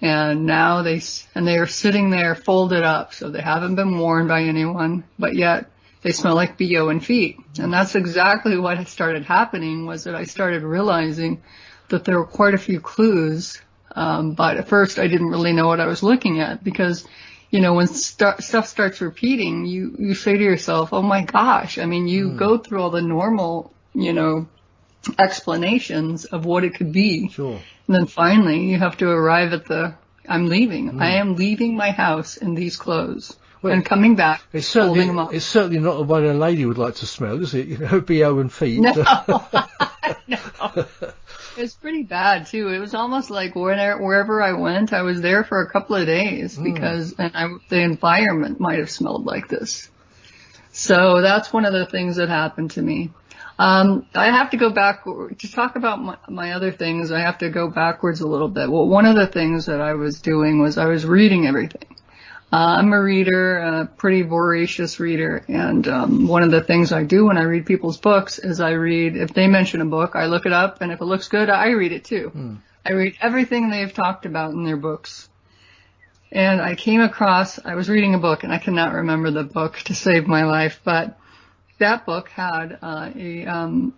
And now they are sitting there folded up. So they haven't been worn by anyone, but yet they smell like BO and feet. And that's exactly what started happening, was that I started realizing that there were quite a few clues. But at first I didn't really know what I was looking at, because, when stuff starts repeating, you say to yourself, oh my gosh. I mean, you go through all the normal, explanations of what it could be. Sure. And then finally you have to arrive at I'm leaving. I am leaving my house in these clothes. Well, and coming back, holding them up. It's certainly not the way a lady would like to smell, is it? BO and feet. No. No. It's pretty bad too. It was almost like wherever I went, I was there for a couple of days because the environment might have smelled like this. So that's one of the things that happened to me. I have to go back to talk about my other things. I have to go backwards a little bit. Well, one of the things that I was doing was I was reading everything. I'm a reader, a pretty voracious reader, and one of the things I do when I read people's books is if they mention a book, I look it up, and if it looks good, I read it too. I read everything they've talked about in their books. And I was reading a book, and I cannot remember the book to save my life, but that book had a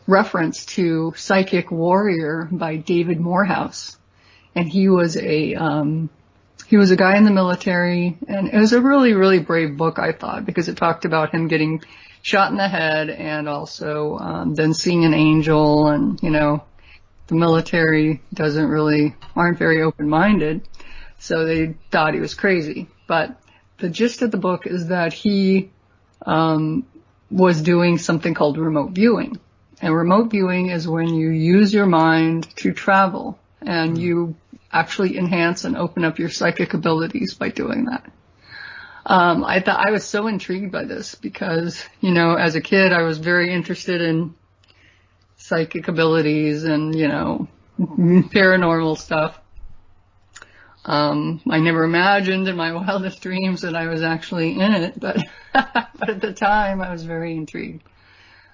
reference to Psychic Warrior by David Morehouse, and he was a guy in the military, and it was a really, really brave book, I thought, because it talked about him getting shot in the head and also then seeing an angel, and, the military aren't very open-minded, so they thought he was crazy. But the gist of the book is that he was doing something called remote viewing. And remote viewing is when you use your mind to travel, and you actually enhance and open up your psychic abilities by doing that. I was so intrigued by this because, as a kid, I was very interested in psychic abilities and, paranormal stuff. I never imagined in my wildest dreams that I was actually in it, but at the time I was very intrigued.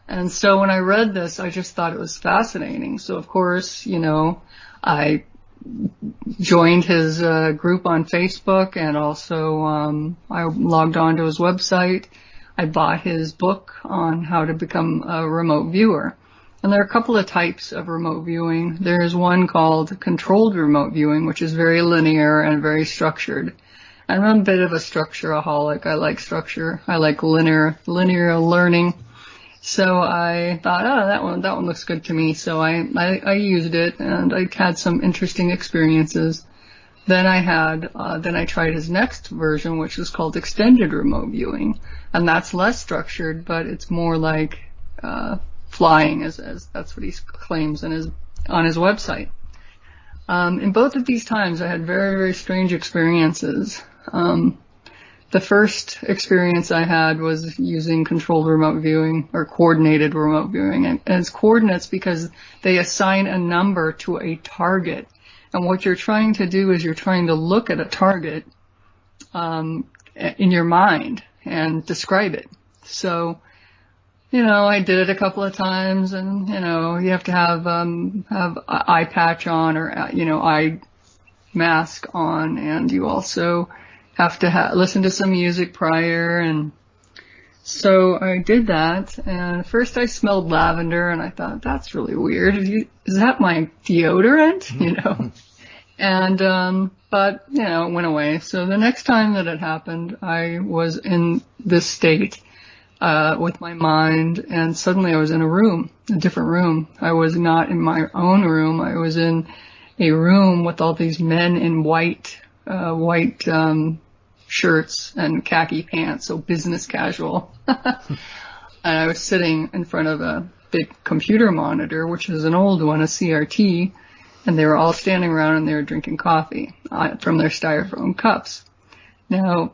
And so when I read this, I just thought it was fascinating. So of course, I joined his group on Facebook, and also I logged on to his website. I bought his book on how to become a remote viewer. And there are a couple of types of remote viewing. There's one called controlled remote viewing, which is very linear and very structured. I'm a bit of a structureaholic. I like structure. I like linear learning. So I thought, that one looks good to me. So I used it, and I had some interesting experiences. Then I tried his next version, which is called extended remote viewing. And that's less structured, but it's more like, flying, as that's what he claims on his website. In both of these times, I had very, very strange experiences. The first experience I had was using controlled remote viewing or coordinated remote viewing, and it's coordinates because they assign a number to a target. And what you're trying to do is you're trying to look at a target in your mind and describe it. So, I did it a couple of times, and, you have to have eye patch on or, eye mask on, and you also have to listen to some music prior. And so I did that, and first I smelled lavender, and I thought, that's really weird. Is that my deodorant? And, but, it went away. So the next time that it happened, I was in this state with my mind, and suddenly I was in a different room. I was not in my own room. I was in a room with all these men in white shirts and khaki pants, so business casual. And I was sitting in front of a big computer monitor, which is an old one, a CRT, and they were all standing around and they were drinking coffee from their styrofoam cups. Now,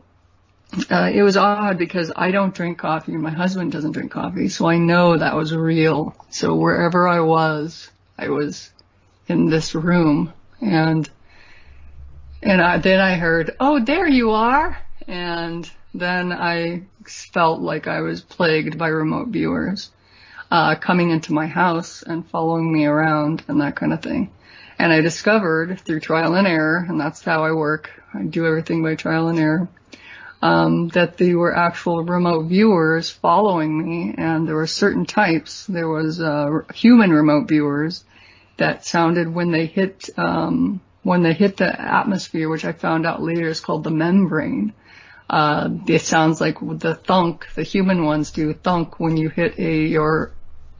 it was odd because I don't drink coffee. My husband doesn't drink coffee, so I know that was real. So wherever I was in this room, and then I heard, "Oh, there you are," and then I felt like I was plagued by remote viewers coming into my house and following me around and that kind of thing. And I discovered through trial and error, and that's how I work. I do everything by trial and error. That they were actual remote viewers following me, and there were certain types. There was human remote viewers that sounded when they hit the atmosphere, which I found out later is called the membrane. It sounds like the thunk. The human ones do thunk when you hit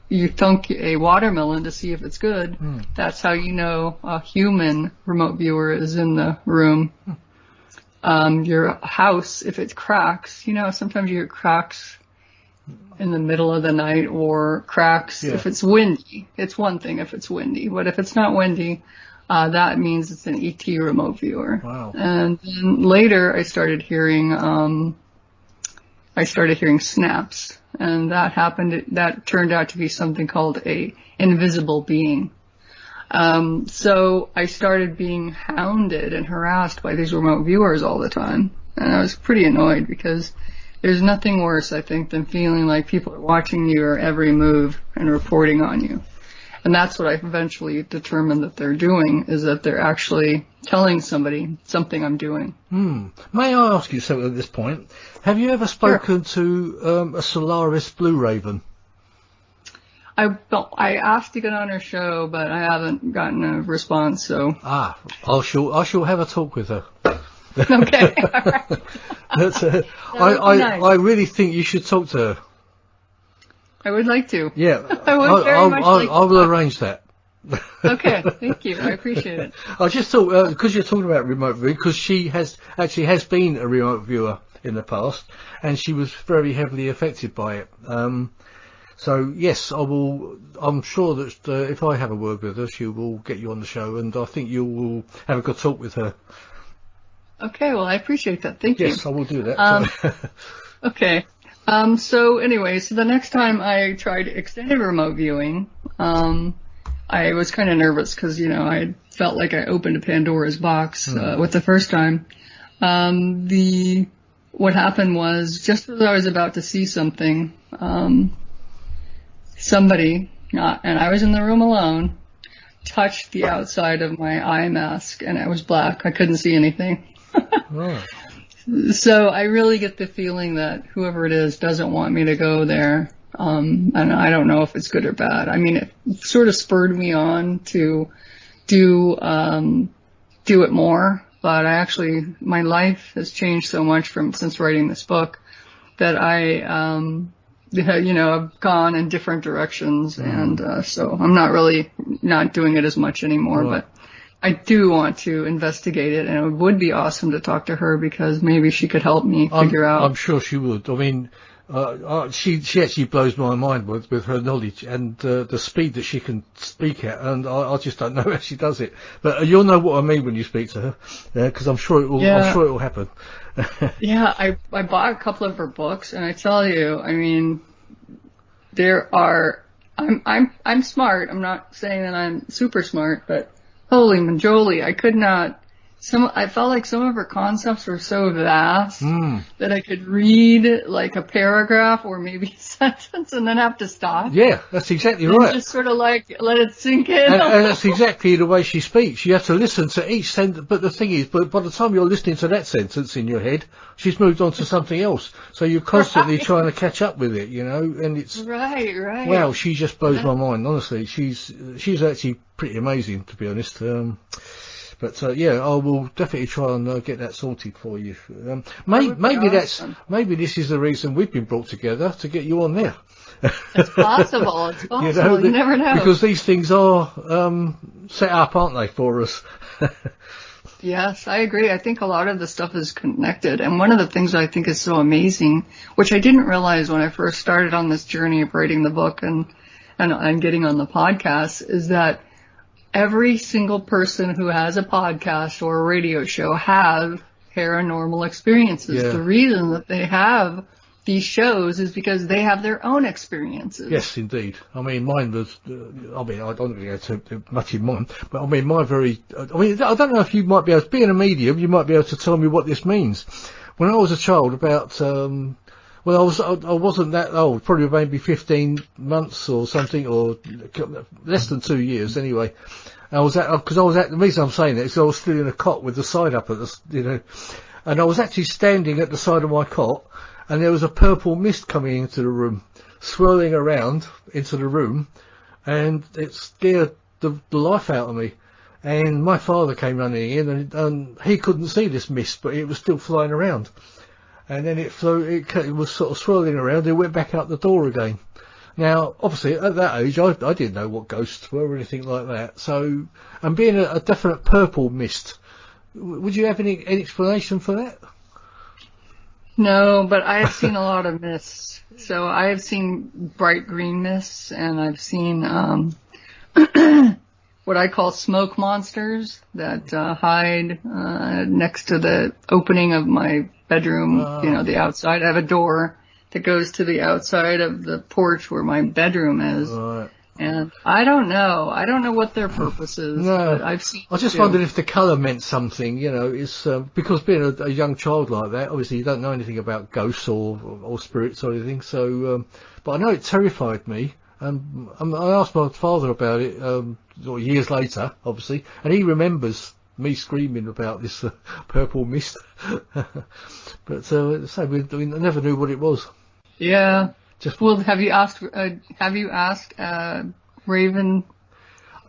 you thunk a watermelon to see if it's good. That's how you know a human remote viewer is in the room. Your house, if it cracks, sometimes you hear cracks in the middle of the night, or cracks if it's windy. It's one thing if it's windy, but if it's not windy, that means it's an ET remote viewer. Wow. And then later I started hearing snaps, and that turned out to be something called a invisible being. So I started being hounded and harassed by these remote viewers all the time. And I was pretty annoyed because there's nothing worse, I think, than feeling like people are watching your every move and reporting on you. And that's what I eventually determined that they're doing, is that they're actually telling somebody something I'm doing. May I ask you something at this point? Have you ever spoken to a Solaris Blue Raven? I asked to get on her show, but I haven't gotten a response, so. I shall have a talk with her. Okay. That's, I really think you should talk to her. I would like to. Yeah. I would very much like to. I will arrange that. Okay, thank you. I appreciate it. I just thought, because you're talking about remote viewing, because she has been a remote viewer in the past, and she was very heavily affected by it. So yes, I will. I'm sure that if I have a word with her, she will get you on the show, and I think you will have a good talk with her. Okay, well, I appreciate that. Thank you. Yes, I will do that. Okay. So anyway, the next time I tried extended remote viewing, I was kind of nervous because, I felt like I opened a Pandora's box with the first time. What happened was, just as I was about to see something, somebody, and I was in the room alone, touched the outside of my eye mask, and it was black. I couldn't see anything. Oh. So I really get the feeling that whoever it is doesn't want me to go there. And I don't know if it's good or bad. I mean, it sort of spurred me on to do it more, but my life has changed so much since writing this book that I've gone in different directions, and so I'm not doing it as much anymore, Right. But I do want to investigate it, and it would be awesome to talk to her because maybe she could help me figure out. I'm sure she would. I mean, she actually blows my mind with her knowledge and the speed that she can speak at, and I just don't know how she does it. But you'll know what I mean when you speak to her, because I'm sure it will. Yeah. I'm sure it will happen. Yeah, I bought a couple of her books, and I tell you, I mean, I'm smart. I'm not saying that I'm super smart, but holy manjoli, I felt like some of her concepts were so vast that I could read like a paragraph or maybe a sentence and then have to stop. Yeah, that's exactly and right. Just sort of like let it sink in. And that's exactly the way she speaks. You have to listen to each sentence. But the thing is, by the time you're listening to that sentence in your head, she's moved on to something else. So you're constantly trying to catch up with it, and it's... Right. Wow, she just blows my mind, honestly. She's actually pretty amazing, to be honest. But I will definitely try and get that sorted for you. Maybe this is the reason we've been brought together, to get you on there. It's possible. It's possible. You never know. Because these things are set up, aren't they, for us? Yes, I agree. I think a lot of the stuff is connected. And one of the things I think is so amazing, which I didn't realize when I first started on this journey of writing the book and getting on the podcast, is that every single person who has a podcast or a radio show have paranormal experiences. Yeah. The reason that they have these shows is because they have their own experiences. Yes, indeed. I mean, mine was, I don't go too much in mine, but I mean, I don't know if you might be able to, being a medium, you might be able to tell me what this means. When I was a child, about, I wasn't that old, probably maybe 15 months or something, or less than 2 years anyway. The reason I'm saying that is I was still in a cot with the side up at the, and I was actually standing at the side of my cot, and there was a purple mist coming into the room, swirling around into the room, and it scared the life out of me. And my father came running in, and he couldn't see this mist, but it was still flying around. And then it was sort of swirling around, it went back out the door again. Now, obviously, at that age, I didn't know what ghosts were or anything like that. So, and being a definite purple mist, would you have any explanation for that? No, but I have seen a lot of mists. So I have seen bright green mists, and I've seen what I call smoke monsters that hide next to the opening of my bedroom, the outside. I have a door that goes to the outside of the porch where my bedroom is. Right. And I don't know. I don't know what their purpose is. No, but I've seen. I just wondered if the colour meant something. It's because being a young child like that, obviously you don't know anything about ghosts or spirits or anything. So, but I know it terrified me. I asked my father about it years later, obviously, and he remembers me screaming about this purple mist. But we never knew what it was. Yeah. Have you asked Raven?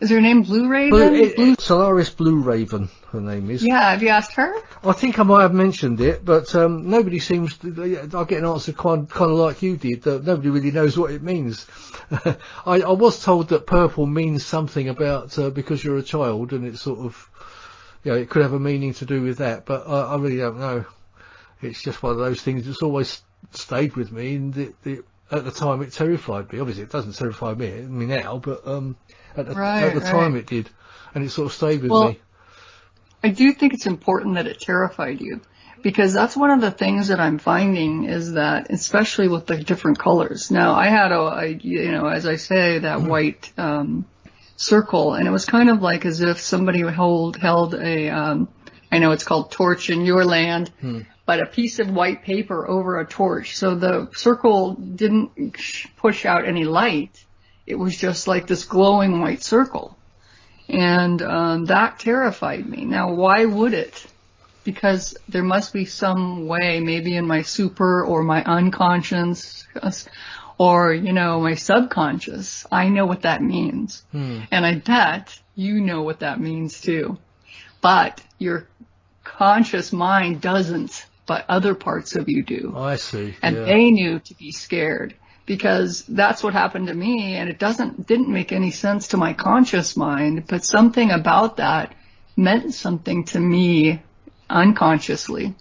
Is her name Blue Raven? Solaris Blue Raven, her name is. Yeah, have you asked her? I think I might have mentioned it, but nobody seems to. I get an answer kind of like you did, that nobody really knows what it means. I was told that purple means something about because you're a child, and it's sort of, it could have a meaning to do with that, but I really don't know. It's just one of those things that's always stayed with me, and at the time it terrified me. Obviously it doesn't terrify me now, but at the time it did, and it sort of stayed with me. I do think it's important that it terrified you, because that's one of the things that I'm finding is that, especially with the different colors. Now I had as I say, that white circle, and it was kind of like as if somebody held a I know it's called torch in your land, but a piece of white paper over a torch. So the circle didn't push out any light. It was just like this glowing white circle. And that terrified me. Now, why would it? Because there must be some way, maybe in my super or my unconscious or, my subconscious, I know what that means. And I bet you know what that means too. But your conscious mind doesn't, but other parts of you do. I see. And they knew to be scared, because that's what happened to me, and it didn't make any sense to my conscious mind, but something about that meant something to me unconsciously.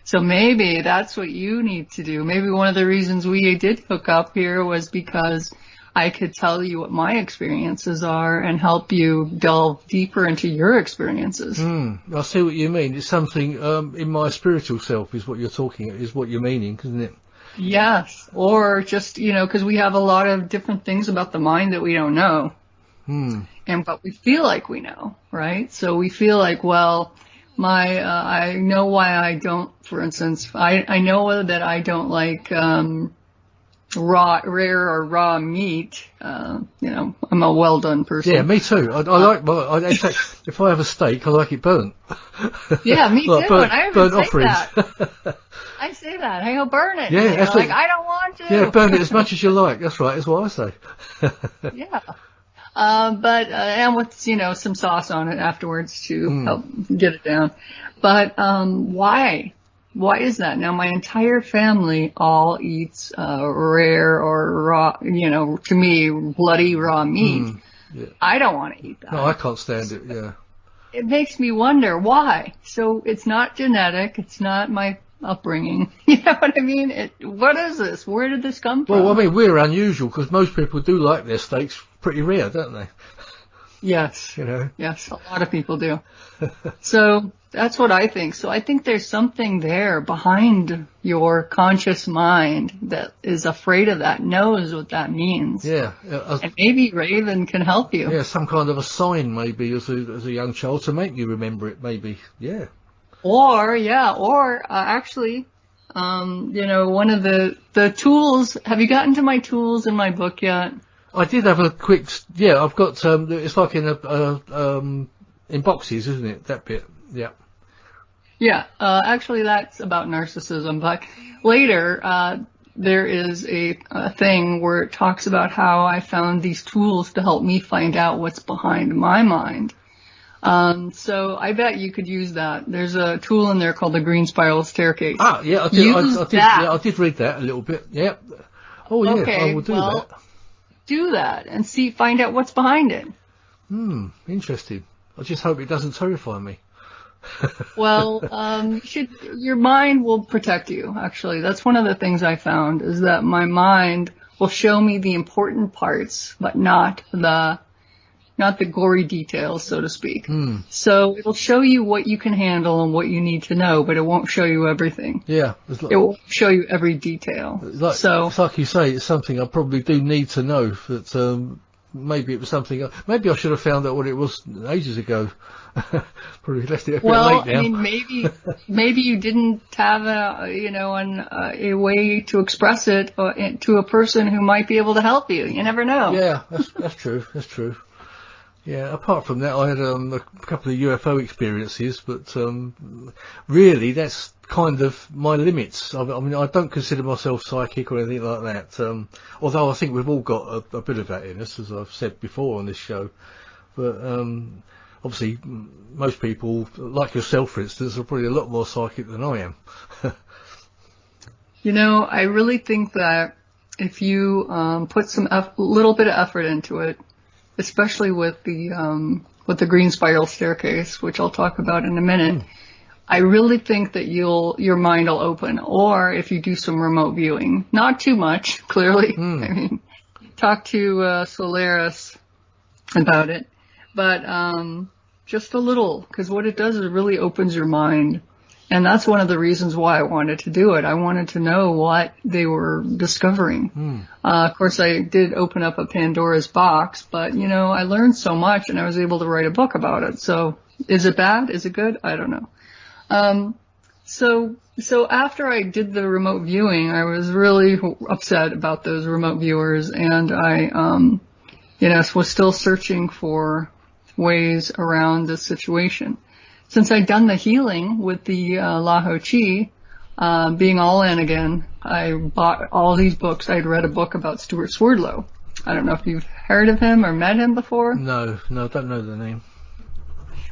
So maybe that's what you need to do. Maybe one of the reasons we did hook up here was because I could tell you what my experiences are and help you delve deeper into your experiences. I see what you mean. It's something in my spiritual self is what you're meaning, isn't it? Yes. Or just, because we have a lot of different things about the mind that we don't know. But we feel like we know, right? So we feel like, well, I know why I don't, for instance, I know that I don't like rare or raw meat. I'm a well done person. Yeah, me too. I like if I have a steak, I like it burnt. Yeah, me too. Burnt, and I burnt say offerings. that. I say that. I go burn it. Yeah, that's like I don't want to. Yeah, burn it as much as you like. That's right. That's what I say. Yeah. And with, some sauce on it afterwards to help get it down. But, why? Why is that? Now, my entire family all eats, rare or raw, to me, bloody raw meat. Yeah. I don't want to eat that. No, I can't stand it, yeah. It makes me wonder why. So it's not genetic. It's not my upbringing. You know what I mean? What is this? Where did this come from? Well, I mean, we're unusual because most people do like their steaks pretty rare, don't they? Yes. You know? Yes, a lot of people do. So that's what I think. So I think there's something there behind your conscious mind that is afraid of that, knows what that means. Yeah. And maybe Raven can help you. Yeah, some kind of a sign maybe as a young child to make you remember it maybe. Yeah. Or actually, one of the tools, have you gotten to my tools in my book yet? I did have a quick, I've got, it's like in boxes, isn't it? That bit, yeah. Yeah, actually that's about narcissism, but later, there is a thing where it talks about how I found these tools to help me find out what's behind my mind. So I bet you could use that. There's a tool in there called the green spiral staircase. Ah, yeah, I did read that a little bit, yeah. Oh yeah, okay, I will do that. Do that and find out what's behind it. Interesting. I just hope it doesn't terrify me. Well, your mind will protect you, actually. That's one of the things I found, is that my mind will show me the important parts, but not the gory details, so to speak. So it'll show you what you can handle and what you need to know, but it won't show you everything. Yeah. It won't show you every detail. It's like you say, it's something I probably do need to know. That maybe it was something. Maybe I should have found out what it was ages ago. Probably left it a bit late now. I mean, maybe you didn't have a way to express it to a person who might be able to help you. You never know. Yeah, that's true. That's true. Yeah, apart from that, I had a couple of UFO experiences, but really that's kind of my limits. I mean, I don't consider myself psychic or anything like that, although I think we've all got a bit of that in us, as I've said before on this show. But obviously, most people, like yourself, for instance, are probably a lot more psychic than I am. I really think that if you put some little bit of effort into it, especially with the green spiral staircase, which I'll talk about in a minute, I really think that your mind will open. Or if you do some remote viewing, not too much, clearly. I mean, talk to Solaris about it, but just a little, because what it does is it really opens your mind. And that's one of the reasons why I wanted to do it. I wanted to know what they were discovering. Of course, I did open up a Pandora's box, but, I learned so much and I was able to write a book about it. So is it bad? Is it good? I don't know. So after I did the remote viewing, I was really upset about those remote viewers, and I, was still searching for ways around this situation. Since I'd done the healing with the Laho Chi, being all in again, I bought all these books. I'd read a book about Stuart Swerdlow. I don't know if you've heard of him or met him before. No, I don't know the name.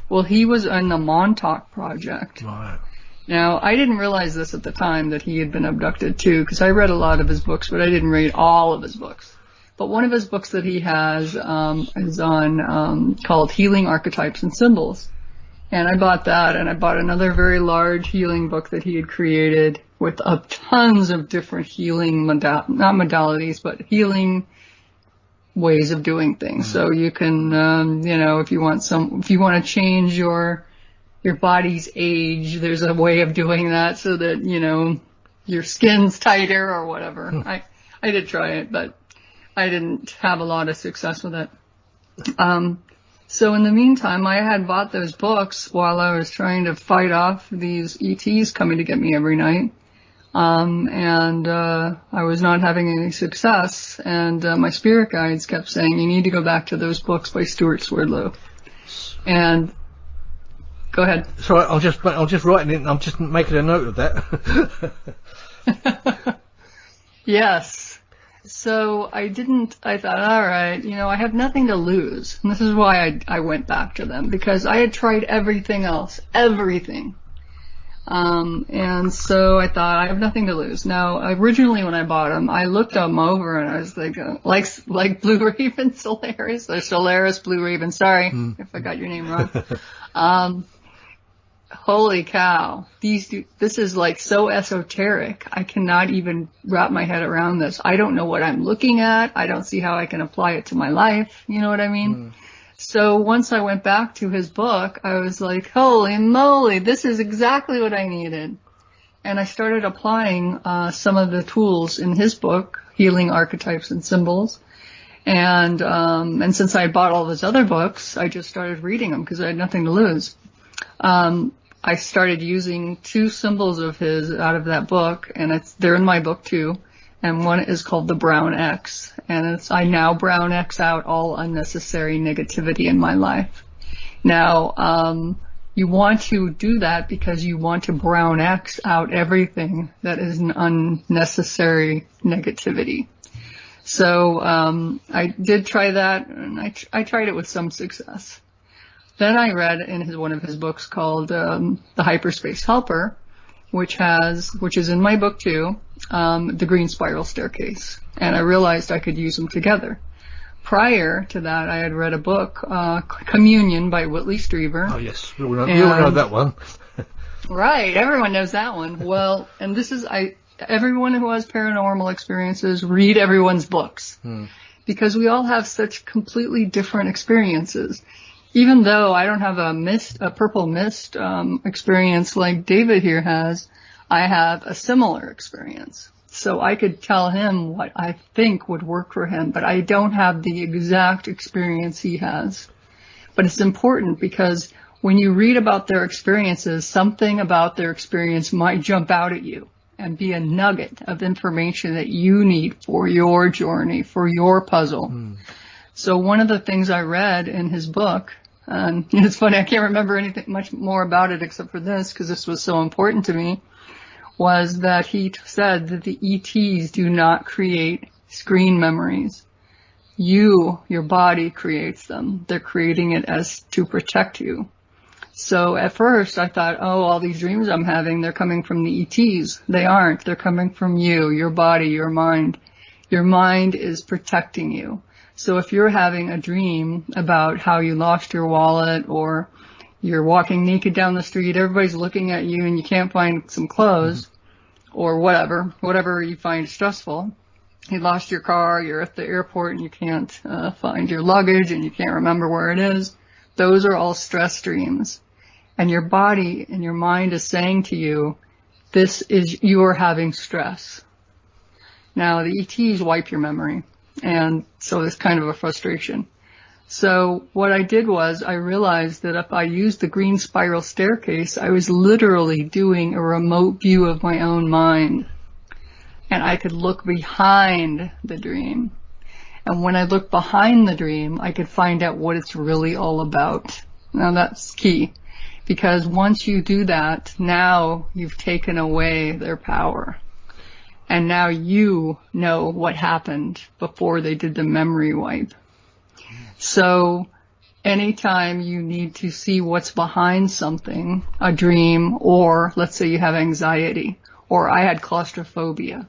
Well, he was in the Montauk Project. Right. Now, I didn't realize this at the time, that he had been abducted too, because I read a lot of his books, but I didn't read all of his books. But one of his books that he has is called Healing Archetypes and Symbols. And I bought that, and I bought another very large healing book that he had created with tons of different healing, not modalities, but healing ways of doing things. So you can, if you want to change your body's age, there's a way of doing that so that, your skin's tighter or whatever. I did try it, but I didn't have a lot of success with it. So in the meantime, I had bought those books while I was trying to fight off these ETs coming to get me every night. And I was not having any success. And my spirit guides kept saying, you need to go back to those books by Stuart Swerdlow. And go ahead. Sorry, I'll just write it in. I'm just making a note of that. Yes. So I thought, all right, I have nothing to lose. And this is why I went back to them, because I had tried everything else, everything. And so I thought, I have nothing to lose. Now, originally when I bought them, I looked them over and I was like Blue Raven Solaris, or Solaris Blue Raven, sorry if I got your name wrong. Holy cow. This is like so esoteric. I cannot even wrap my head around this. I don't know what I'm looking at. I don't see how I can apply it to my life. You know what I mean? So once I went back to his book, I was like, holy moly, this is exactly what I needed. And I started applying some of the tools in his book, Healing Archetypes and Symbols. And since I bought all his other books, I just started reading them because I had nothing to lose. I started using 2 symbols of his out of that book, and they're in my book too. And one is called the Brown X, and I now Brown X out all unnecessary negativity in my life. Now, you want to do that because you want to Brown X out everything that is an unnecessary negativity. So, I did try that, and I tried it with some success. Then I read in one of his books called, The Hyperspace Helper, which is in my book too, the Green Spiral Staircase. And I realized I could use them together. Prior to that, I had read a book, Communion by Whitley Strieber. Oh yes, we all know that one. Right, everyone knows that one. Well, and everyone who has paranormal experiences, read everyone's books. Because we all have such completely different experiences. Even though I don't have a purple mist experience like David here has, I have a similar experience. So I could tell him what I think would work for him, but I don't have the exact experience he has. But it's important because when you read about their experiences, something about their experience might jump out at you and be a nugget of information that you need for your journey, for your puzzle. So one of the things I read in his book, and it's funny, I can't remember anything much more about it except for this because this was so important to me, was that he said that the ETs do not create screen memories. Your body creates them. They're creating it as to protect you. So at first I thought, oh, all these dreams I'm having, they're coming from the ETs. They aren't. They're coming from you, your body, your mind. Your mind is protecting you. So if you're having a dream about how you lost your wallet or you're walking naked down the street, everybody's looking at you and you can't find some clothes or whatever you find stressful. You lost your car, you're at the airport and you can't find your luggage and you can't remember where it is. Those are all stress dreams. And your body and your mind is saying to you, you are having stress. Now the ETs wipe your memory. And so it's kind of a frustration. So what I did was I realized that if I used the Green Spiral Staircase, I was literally doing a remote view of my own mind. And I could look behind the dream. And when I looked behind the dream, I could find out what it's really all about. Now that's key. Because once you do that, now you've taken away their power. And now you know what happened before they did the memory wipe. So anytime you need to see what's behind something, a dream, or let's say you have anxiety, or I had claustrophobia.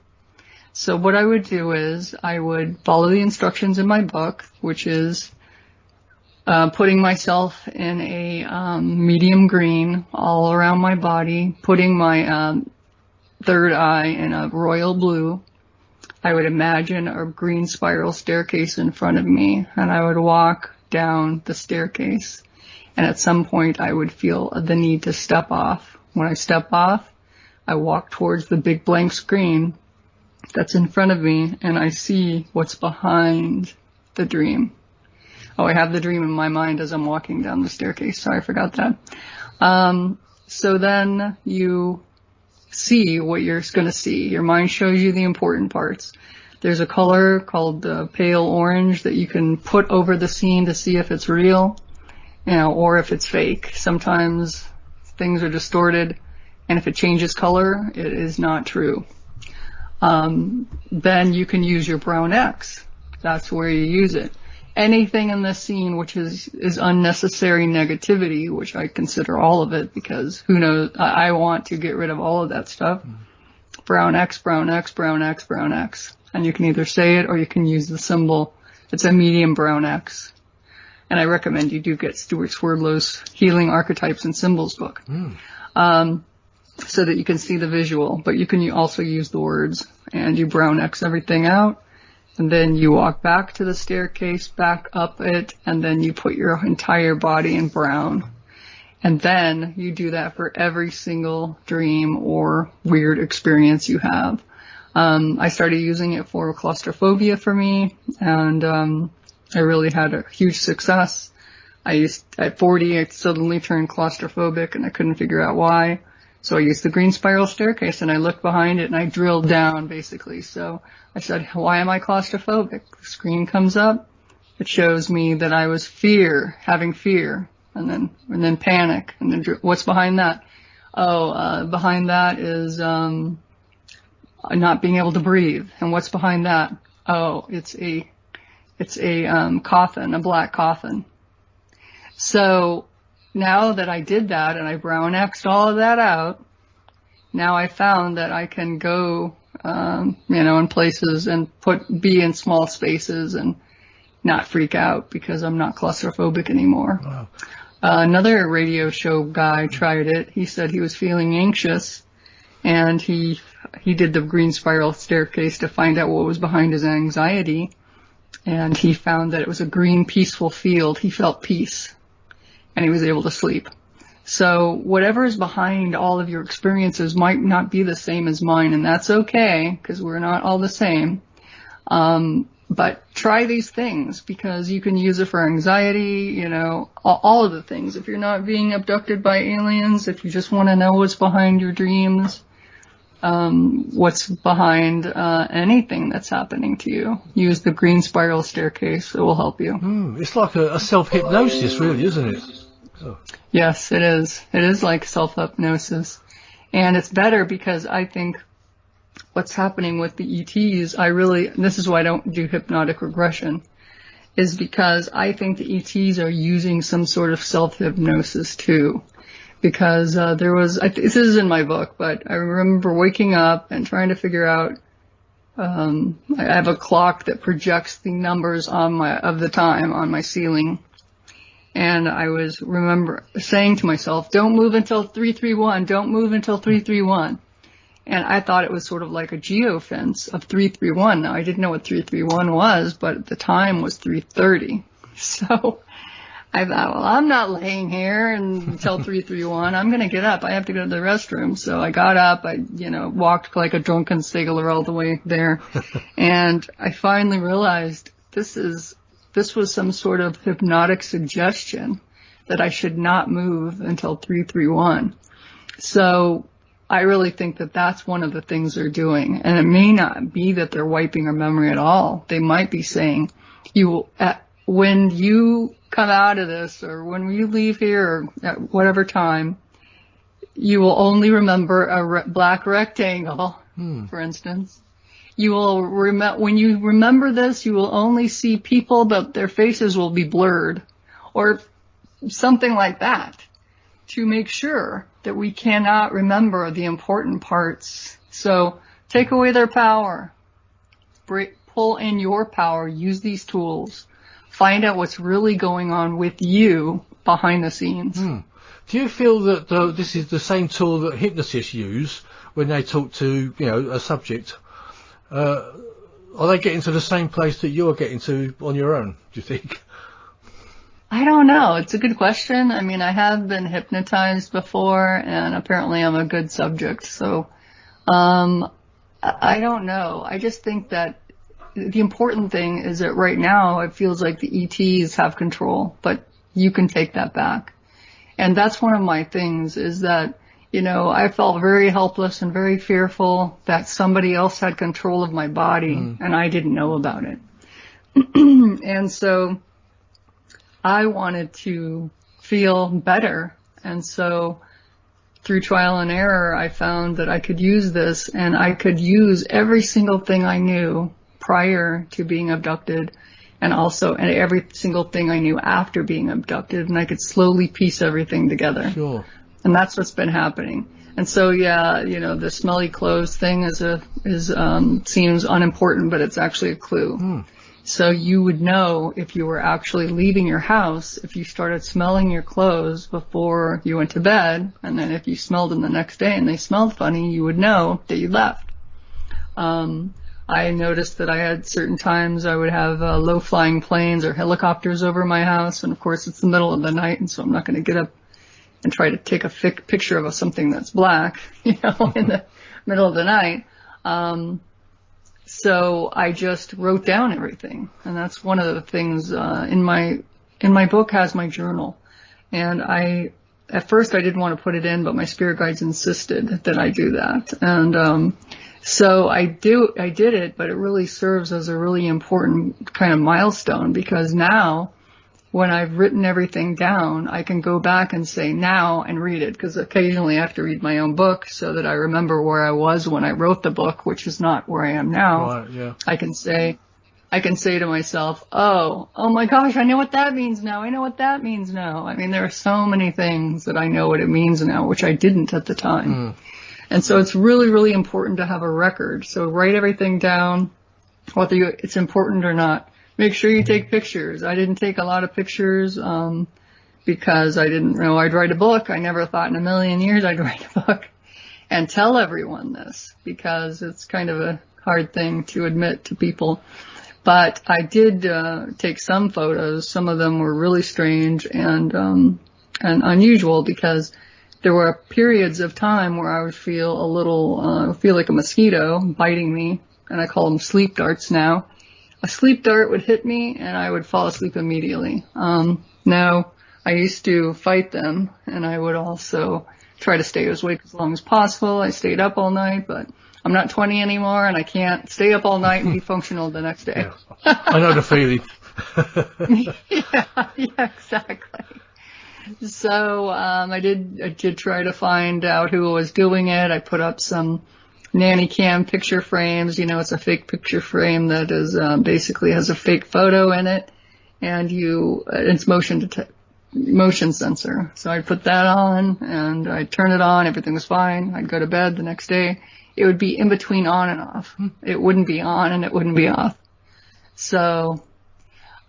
So what I would do is I would follow the instructions in my book, which is putting myself in a medium green all around my body, putting my third eye in a royal blue. I would imagine a green spiral staircase in front of me, and I would walk down the staircase. And at some point, I would feel the need to step off. When I step off, I walk towards the big blank screen that's in front of me, and I see what's behind the dream. Oh, I have the dream in my mind as I'm walking down the staircase. Sorry, I forgot that. So then you see what you're going to see. Your mind shows you the important parts. There's a color called pale orange that you can put over the scene to see if it's real, or if it's fake. Sometimes things are distorted, and if it changes color, it is not true. Then you can use your brown X. That's where you use it. Anything in this scene which is unnecessary negativity, which I consider all of it because who knows, I want to get rid of all of that stuff. Brown X, brown X, brown X, brown X. And you can either say it or you can use the symbol. It's a medium brown X. And I recommend you do get Stuart Swerdlow's Healing Archetypes and Symbols book. So that you can see the visual, but you can also use the words, and you brown X everything out. and then you walk back to the staircase, back up it, and then you put your entire body in brown. And then you do that for every single dream or weird experience you have. I started using it for claustrophobia for me, and I really had a huge success. At 40, I suddenly turned claustrophobic, and I couldn't figure out why. So I used the green spiral staircase, and I looked behind it, and I drilled down, basically. So I said, why am I claustrophobic? The screen comes up. It shows me that I was having fear, and then panic, and then what's behind that? Behind that is not being able to breathe. And what's behind that? Oh, it's a coffin, a black coffin. So now that I did that and I brown X'd all of that out, now I found that I can go, in places and be in small spaces and not freak out because I'm not claustrophobic anymore. Wow. Another radio show guy tried it. He said he was feeling anxious, and he did the green spiral staircase to find out what was behind his anxiety, and he found that it was a green peaceful field. He felt peace, and he was able to sleep. So whatever is behind all of your experiences might not be the same as mine, and that's okay, because we're not all the same. But try these things, because you can use it for anxiety, all of the things. If you're not being abducted by aliens, if you just want to know what's behind your dreams, what's behind anything that's happening to you, use the green spiral staircase. It will help you. It's like a self-hypnosis, really, isn't it? Oh. Yes, it is. It is like self-hypnosis. And it's better because I think what's happening with the ETs, this is why I don't do hypnotic regression, is because I think the ETs are using some sort of self-hypnosis too. Because this is in my book, but I remember waking up and trying to figure out, I have a clock that projects the numbers of the time on my ceiling. And I remember saying to myself, don't move until 331, don't move until 331. And I thought it was sort of like a geofence of 331. Now, I didn't know what 331 was, but at the time was 330. So I thought, well, I'm not laying here until 331. I'm going to get up. I have to go to the restroom. So I got up. I, walked like a drunken sailor all the way there. And I finally realized this was some sort of hypnotic suggestion that I should not move until 331. So I really think that that's one of the things they're doing. And it may not be that they're wiping our memory at all. They might be saying, when you come out of this, or when you leave here, or at whatever time, you will only remember a black rectangle, for instance. You will when you remember this, you will only see people, but their faces will be blurred, or something like that, to make sure that we cannot remember the important parts. So take away their power, pull in your power, use these tools, find out what's really going on with you behind the scenes. Do you feel that this is the same tool that hypnotists use when they talk to, a subject? Are they getting to the same place that you're getting to on your own, do you think? I don't know. It's a good question. I mean, I have been hypnotized before, and apparently I'm a good subject. So, I don't know. I just think that the important thing is that right now it feels like the ETs have control, but you can take that back. And that's one of my things, is that, I felt very helpless and very fearful that somebody else had control of my body, and I didn't know about it. And so I wanted to feel better. And so through trial and error, I found that I could use this, and I could use every single thing I knew prior to being abducted, and every single thing I knew after being abducted, and I could slowly piece everything together. Sure. And that's what's been happening. And so, the smelly clothes thing seems unimportant, but it's actually a clue. So you would know if you were actually leaving your house, if you started smelling your clothes before you went to bed, and then if you smelled them the next day and they smelled funny, you would know that you left. I noticed that I had certain times I would have low-flying planes or helicopters over my house, and of course it's the middle of the night, and so I'm not going to get up and try to take a picture of something that's black, in the middle of the night. So I just wrote down everything, and that's one of the things in my book has my journal, and at first I didn't want to put it in, but my spirit guides insisted that I do that, and so I did it, but it really serves as a really important kind of milestone, because now when I've written everything down, I can go back and say now and read it, because occasionally I have to read my own book so that I remember where I was when I wrote the book, which is not where I am now. Right, yeah. I can say to myself, oh my gosh, I know what that means now. I know what that means now. I mean, there are so many things that I know what it means now, which I didn't at the time. And so it's really, really important to have a record. So write everything down, whether it's important or not. Make sure you take pictures. I didn't take a lot of pictures because I didn't know I'd write a book. I never thought in a million years I'd write a book and tell everyone this, because it's kind of a hard thing to admit to people. But I did take some photos. Some of them were really strange and unusual, because there were periods of time where I would feel feel like a mosquito biting me, and I call them sleep darts now. A sleep dart would hit me and I would fall asleep immediately. Now, I used to fight them, and I would also try to stay awake as long as possible. I stayed up all night, but I'm not 20 anymore, and I can't stay up all night and be functional the next day. Yeah. I know the feeling. yeah, exactly. So I did try to find out who was doing it. I put up some nanny cam picture frames. It's a fake picture frame that is basically has a fake photo in it, and it's motion sensor. So I'd put that on, and I'd turn it on. Everything was fine. I'd go to bed the next day. It would be in between on and off. It wouldn't be on and it wouldn't be off. So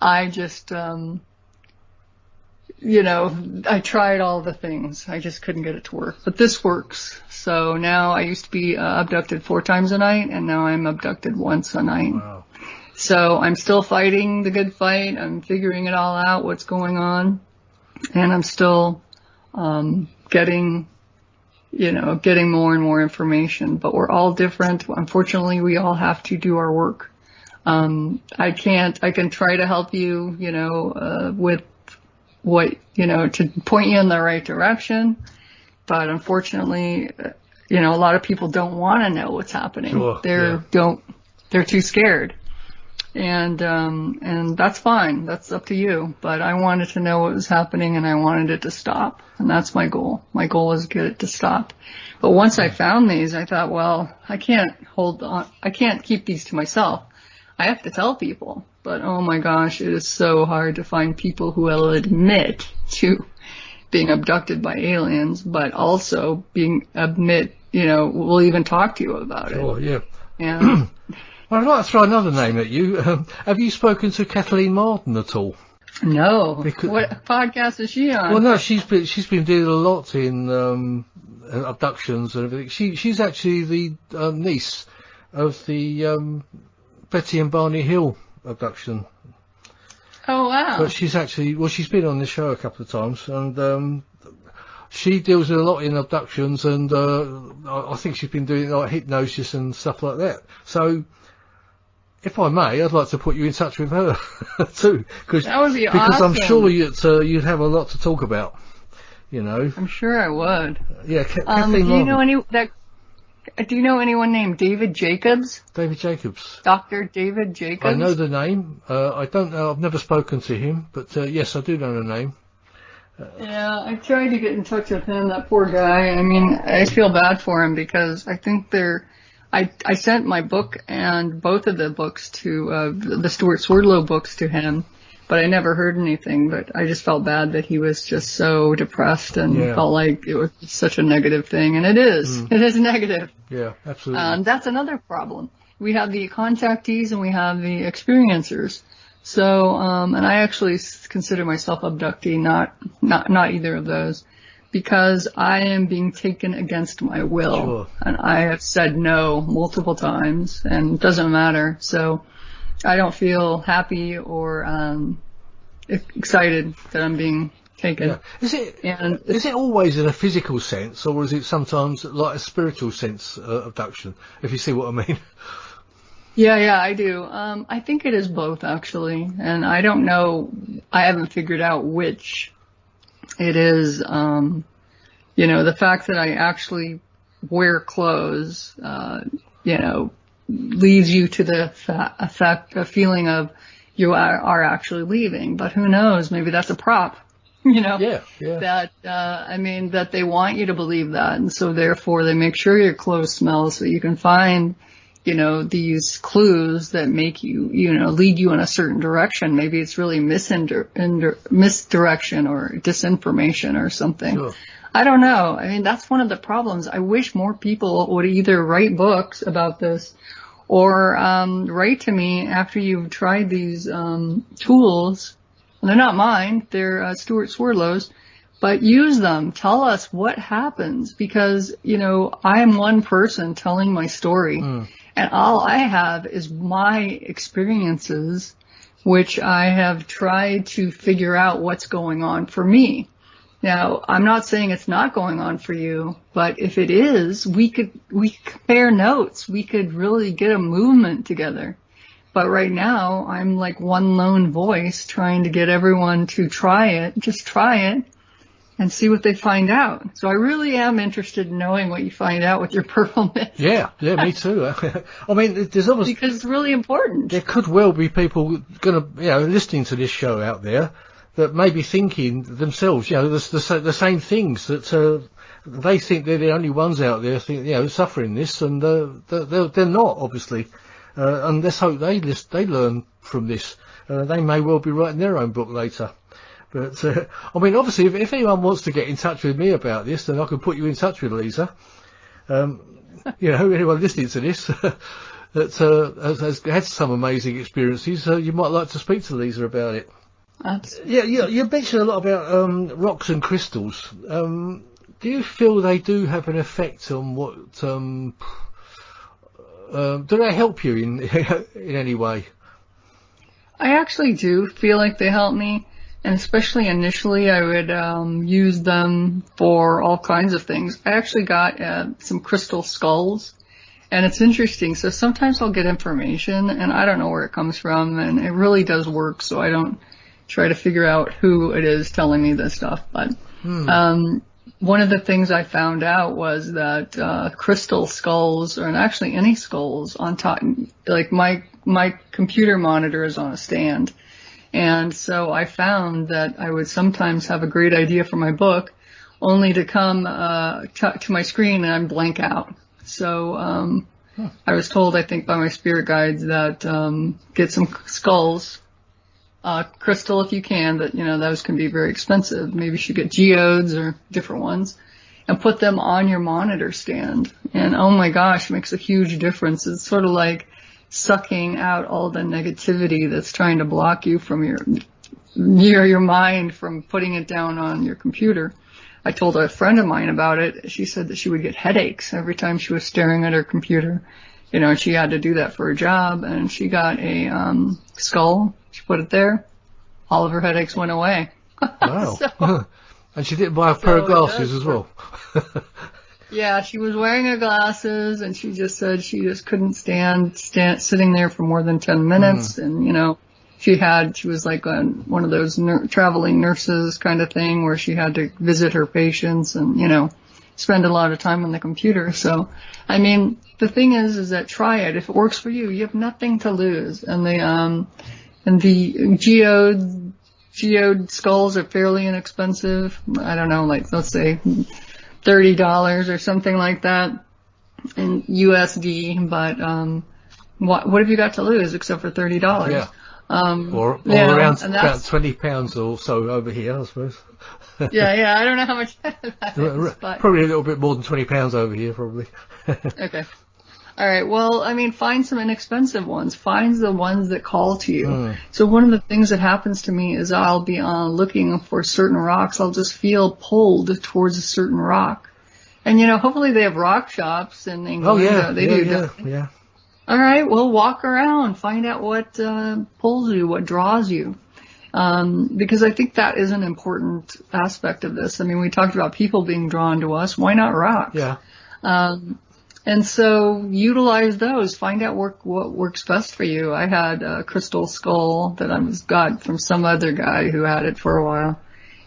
I just I tried all the things. I just couldn't get it to work. But this works. So now I used to be abducted 4 times a night, and now I'm abducted once a night. Wow. So I'm still fighting the good fight. I'm figuring it all out, what's going on. And I'm still getting more and more information. But we're all different. Unfortunately, we all have to do our work. I can try to help you, with what, to point you in the right direction. But unfortunately, a lot of people don't want to know what's happening. Sure, They're too scared. And that's fine. That's up to you. But I wanted to know what was happening, and I wanted it to stop. And that's my goal. My goal was to get it to stop. But once I found these, I thought, well, I can't keep these to myself. I have to tell people. But oh my gosh, it is so hard to find people who will admit to being abducted by aliens, but also will even talk to you about it. Sure, yeah. And I'd like to throw another name at you. Have you spoken to Kathleen Martin at all? No. What podcast is she on? Well, no, she's been doing a lot in abductions and everything. She's actually the niece of the Betty and Barney Hill abduction. Oh wow! But she's been on the show a couple of times, and she deals with a lot in abductions, and I think she's been doing like hypnosis and stuff like that. So, if I may, I'd like to put you in touch with her too, that would be because awesome. I'm sure you'd have a lot to talk about. I'm sure I would. Yeah, Kathleen Martin. Do you know anyone named David Jacobs? David Jacobs. Dr. David Jacobs? I know the name. I don't know. I've never spoken to him, but yes, I do know the name. Yeah, I tried to get in touch with him, that poor guy. I mean, I feel bad for him because I think I sent my book and both of the books to, the Stuart Swerdlow books to him, but I never heard anything. But I just felt bad that he was just so depressed and felt like it was such a negative thing. And it is. It is negative. Yeah, absolutely. That's another problem. We have the contactees and we have the experiencers. So, and I actually consider myself abductee, not either of those. because I am being taken against my will. Sure. And I have said no multiple times, and it doesn't matter. So I don't feel happy or excited that I'm being taken. Yeah. Is it always in a physical sense, or is it sometimes like a spiritual sense, abduction, if you see what I mean? Yeah, I do. I think it is both, actually. And I don't know, I haven't figured out which it is. The fact that I actually wear clothes, leads you to the feeling of you are actually leaving. But who knows? Maybe that's a prop. Yeah. That they want you to believe that. And so therefore they make sure your clothes smell so you can find, these clues that make you, lead you in a certain direction. Maybe it's really misdirection or disinformation or something. Sure. I don't know. I mean, that's one of the problems. I wish more people would either write books about this or write to me after you've tried these tools. They're not mine. They're Stuart Swerdlow's. But use them. Tell us what happens, because, I am one person telling my story. And all I have is my experiences, which I have tried to figure out what's going on for me. Now, I'm not saying it's not going on for you, but if it is, we could compare notes. We could really get a movement together. But right now, I'm like one lone voice trying to get everyone to just try it, and see what they find out. So I really am interested in knowing what you find out with your purple mist. Yeah, me too. I mean, there's obviously... Because it's really important. There could well be people listening to this show out there that may be thinking themselves, the same things that they think they're the only ones out there suffering this, and they're not, obviously. And let's hope they learn from this. They may well be writing their own book later. But, obviously, if anyone wants to get in touch with me about this, then I can put you in touch with Lisa. Anyone listening to this that has had some amazing experiences, you might like to speak to Lisa about it. You mentioned a lot about rocks and crystals. Do you feel they do have an effect on what... do they help you in any way? I actually do feel like they help me. And especially initially, I would use them for all kinds of things. I actually got some crystal skulls, and it's interesting. So sometimes I'll get information, and I don't know where it comes from, and it really does work, so I don't try to figure out who it is telling me this stuff. But one of the things I found out was that crystal skulls, or actually any skulls on top, like my computer monitor is on a stand. And so I found that I would sometimes have a great idea for my book, only to come to my screen and I'm blank out. So I was told, I think, by my spirit guides that get some skulls, crystal if you can, but those can be very expensive. Maybe you should get geodes or different ones, and put them on your monitor stand. And oh my gosh, it makes a huge difference. It's sort of like sucking out all the negativity that's trying to block you from your mind from putting it down on your computer. I told a friend of mine about it. She said that she would get headaches every time she was staring at her computer. She had to do that for her job, and she got a skull. She put it there. All of her headaches went away. Wow. And she didn't buy a pair of glasses as well. Yeah, she was wearing her glasses, and she just said she just couldn't stand sitting there for more than 10 minutes. And, she was like one of those traveling nurses kind of thing where she had to visit her patients and, spend a lot of time on the computer. So, I mean, the thing is that try it. If it works for you, you have nothing to lose. And the geode skulls are fairly inexpensive. I don't know, like, let's say $30 or something like that in USD, but what have you got to lose except for $30? Yeah. Or around about £20 or so over here, I suppose. yeah, I don't know how much that is. But probably a little bit more than £20 over here, probably. Okay. All right. Well, I mean, find some inexpensive ones. Find the ones that call to you. So one of the things that happens to me is I'll be looking for certain rocks. I'll just feel pulled towards a certain rock. And, hopefully they have rock shops in England. Oh, yeah. They do. Yeah. All right. Well, walk around. Find out what pulls you, what draws you. Because I think that is an important aspect of this. I mean, we talked about people being drawn to us. Why not rocks? Yeah. And so utilize those. Find out what works best for you. I had a crystal skull that I got from some other guy who had it for a while.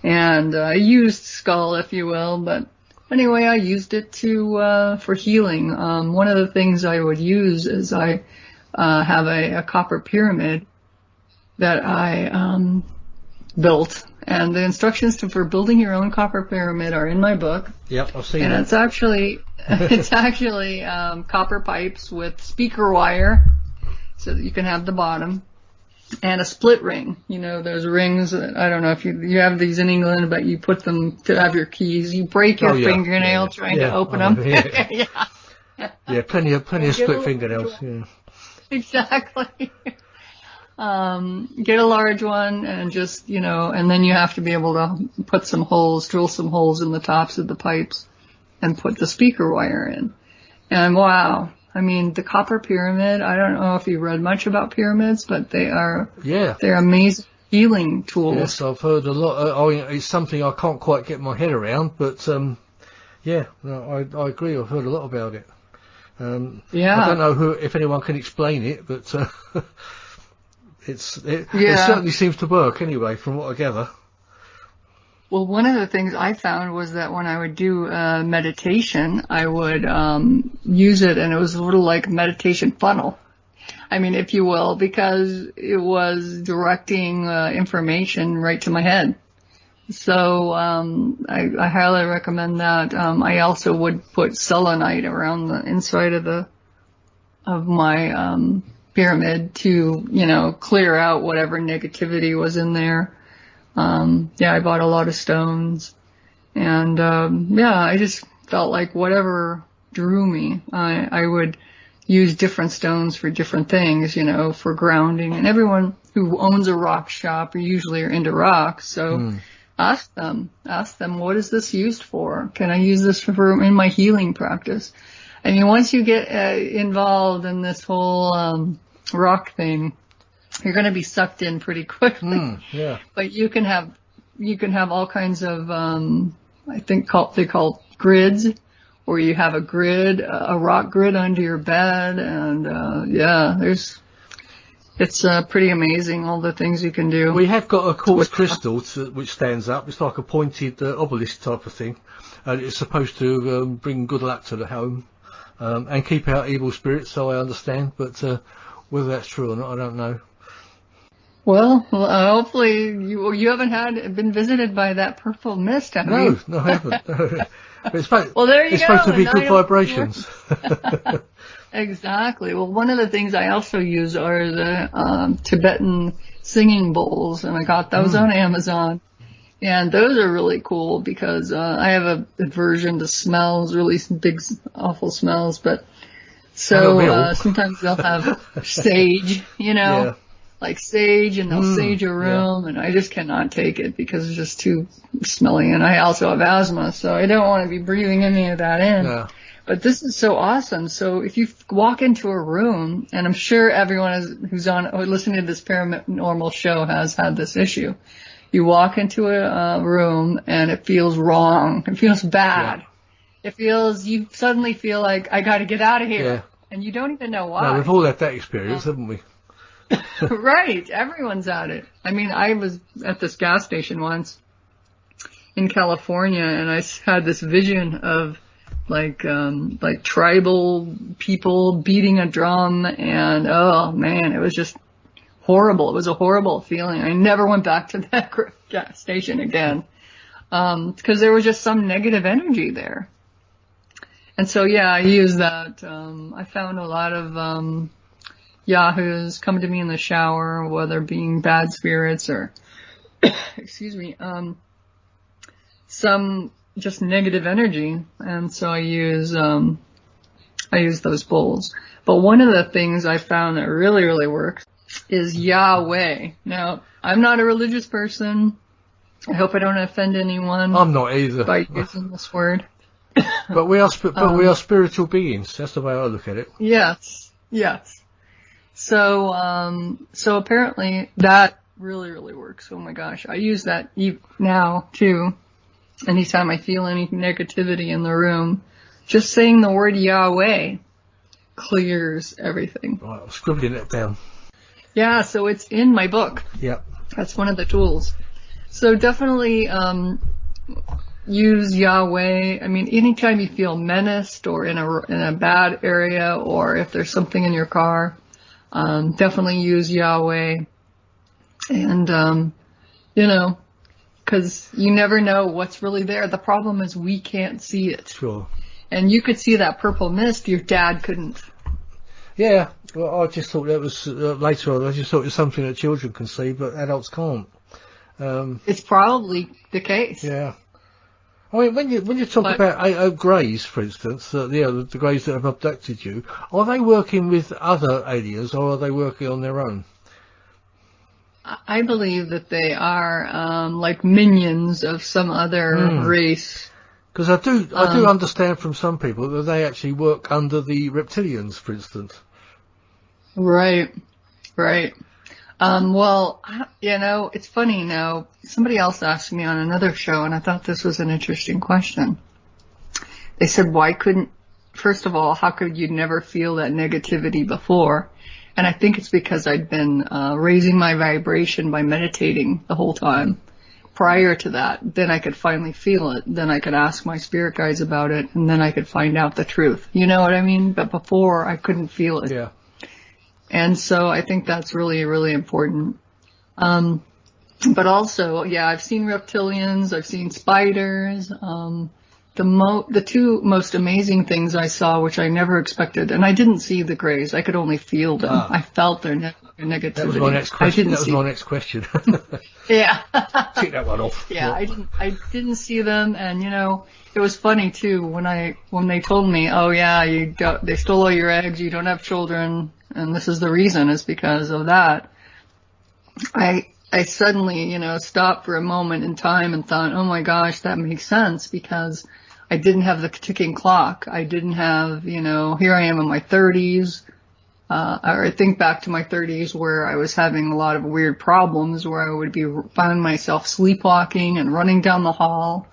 And I used skull, if you will, but anyway, I used it for healing. One of the things I would use is I have a copper pyramid that I built. And the instructions for building your own copper pyramid are in my book. Yep, I've seen and that. It's actually copper pipes with speaker wire so that you can have the bottom, and a split ring. Those rings that, I don't know if you have these in England, but you put them to have your keys. You break your fingernail trying to open them. Yeah, plenty of split fingernails. Yeah. Exactly. Get a large one and just, and then you have to be able to put drill some holes in the tops of the pipes and put the speaker wire in. And wow, I mean, the copper pyramid, I don't know if you've read much about pyramids, but they're amazing healing tools. Yes, I've heard a lot. It's something I can't quite get my head around, but, I agree. I've heard a lot about it. I don't know if anyone can explain it, but, it certainly seems to work anyway, from what I gather. Well, one of the things I found was that when I would do meditation, I would use it, and it was a little like meditation funnel. I mean, if you will, because it was directing information right to my head. So I highly recommend that. I also would put selenite around the inside of my pyramid to, clear out whatever negativity was in there. I bought a lot of stones, and I just felt like whatever drew me, I would use different stones for different things, for grounding. And everyone who owns a rock shop usually are into rocks, so ask them, what is this used for? Can I use this in my healing practice? I mean, once you get involved in this whole rock thing, you're going to be sucked in pretty quickly. But you can have all kinds of I think they call grids, or you have a rock grid under your bed, and it's pretty amazing all the things you can do. We have got a quartz crystal which stands up. It's like a pointed obelisk type of thing, and it's supposed to bring good luck to the home and keep out evil spirits. So I understand, but whether that's true or not, I don't know. Well, hopefully you haven't been visited by that purple mist, have you? No, I haven't. But it's supposed to be good vibrations. Exactly. Well, one of the things I also use are the Tibetan singing bowls, and I got those on Amazon. And those are really cool because I have a aversion to smells, really big, awful smells. But sometimes they'll have sage, like sage, and they'll sage a room, and I just cannot take it because it's just too smelly. And I also have asthma, so I don't want to be breathing any of that in. Yeah. But this is so awesome. So if you walk into a room, and I'm sure everyone who's listening to this paranormal show has had this issue. You walk into a room and it feels wrong. It feels bad. Yeah. You suddenly feel like, I got to get out of here. Yeah. And you don't even know why. No, we've all had that experience, haven't we? Right. Everyone's had it. I mean, I was at this gas station once in California, and I had this vision of like tribal people beating a drum, and oh man, it was just horrible. It was a horrible feeling. I never went back to that gas station again, because there was just some negative energy there. And so, I use that. I found a lot of yahoos come to me in the shower, whether being bad spirits or, excuse me, some just negative energy. And so I use I use those bowls. But one of the things I found that really, really works is Yahweh. Now, I'm not a religious person. I hope I don't offend anyone. I'm not either. By using this word. But we are spiritual beings. That's the way I look at it. Yes. So apparently that really, really works. Oh my gosh. I use that now too. Anytime I feel any negativity in the room, just saying the word Yahweh clears everything. Right, I'm scribbling it down. Yeah, so it's in my book. Yep. That's one of the tools. So definitely use Yahweh. I mean, anytime you feel menaced or in a bad area, or if there's something in your car, definitely use Yahweh. And because you never know what's really there. The problem is we can't see it. Sure. And you could see that purple mist. Your dad couldn't. Yeah. Well, I just thought that was later on. I just thought it was something that children can see, but adults can't. It's probably the case. Yeah. I mean, when you talk about greys, for instance, the greys that have abducted you, are they working with other aliens or are they working on their own? I believe that they are like minions of some other race. Because I do understand from some people that they actually work under the reptilians, for instance. Right. Well, it's funny now. Somebody else asked me on another show, and I thought this was an interesting question. They said, first of all, how could you never feel that negativity before? And I think it's because I'd been raising my vibration by meditating the whole time. Prior to that, then I could finally feel it. Then I could ask my spirit guides about it, and then I could find out the truth. You know what I mean? But before, I couldn't feel it. Yeah. And so I think that's really, really important. But also, yeah, I've seen reptilians, I've seen spiders. The two most amazing things I saw, which I never expected, and I didn't see the greys. I could only feel them. I felt their negativity. That was my next question. That was my next question. Yeah. Take that one off. Yeah, I didn't see them, and it was funny too when they told me, oh yeah, they stole all your eggs, you don't have children, and this is the reason, is because of that. I suddenly, stopped for a moment in time and thought, oh my gosh, that makes sense, because I didn't have the ticking clock. I didn't have, here I am in my 30s. I think back to my 30s where I was having a lot of weird problems where I would find myself sleepwalking and running down the hall.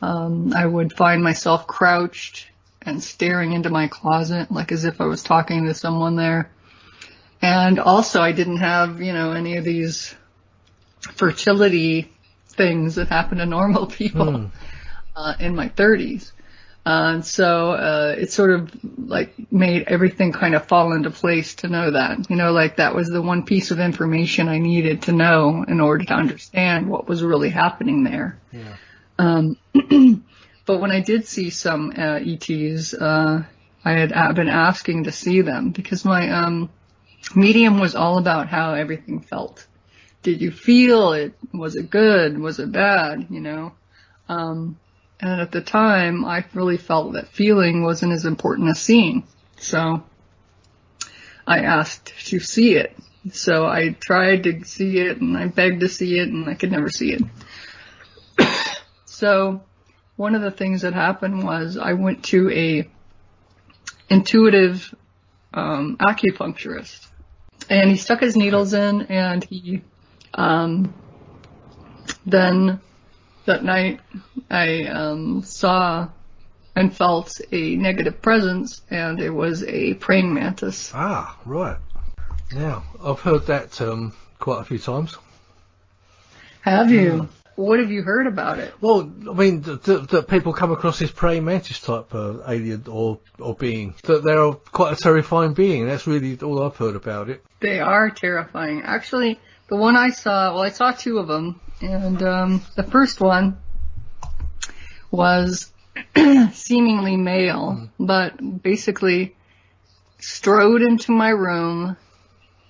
I would find myself crouched and staring into my closet, like as if I was talking to someone there. And also I didn't have, any of these fertility things that happen to normal people in my 30s. And so it sort of like made everything kind of fall into place to know that, like that was the one piece of information I needed to know in order to understand what was really happening there. Yeah. But when I did see some ETs, I had been asking to see them because my medium was all about how everything felt. Did you feel it? Was it good? Was it bad? And at the time, I really felt that feeling wasn't as important as seeing. So I asked to see it. So I tried to see it, and I begged to see it, and I could never see it. So one of the things that happened was I went to a intuitive acupuncturist, and he stuck his needles in, and he then that night I saw and felt a negative presence, and it was a praying mantis. Ah, right. Now, I've heard that quite a few times. Have you? What have you heard about it? Well, I mean, that people come across this praying mantis type alien or being, that they're quite a terrifying being. That's really all I've heard about it. They are terrifying. Actually, the one I saw two of them, and the first one was seemingly male, but basically strode into my room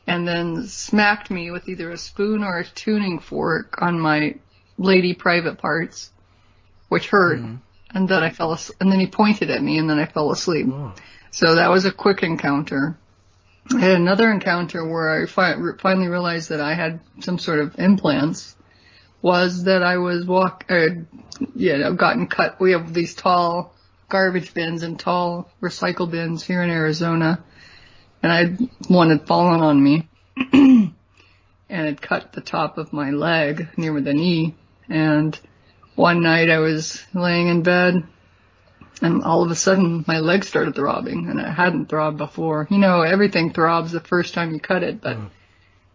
and then smacked me with either a spoon or a tuning fork on my lady private parts, which hurt. And then I fell asleep, and then he pointed at me, and then I fell asleep. So that was a quick encounter. I had another encounter where I finally realized that I had some sort of implants. Was that I was gotten cut. We have these tall garbage bins and tall recycle bins here in Arizona, and one had fallen on me and had cut the top of my leg near the knee. And one night I was laying in bed, and all of a sudden my leg started throbbing, and it hadn't throbbed before. You know, everything throbs the first time you cut it, but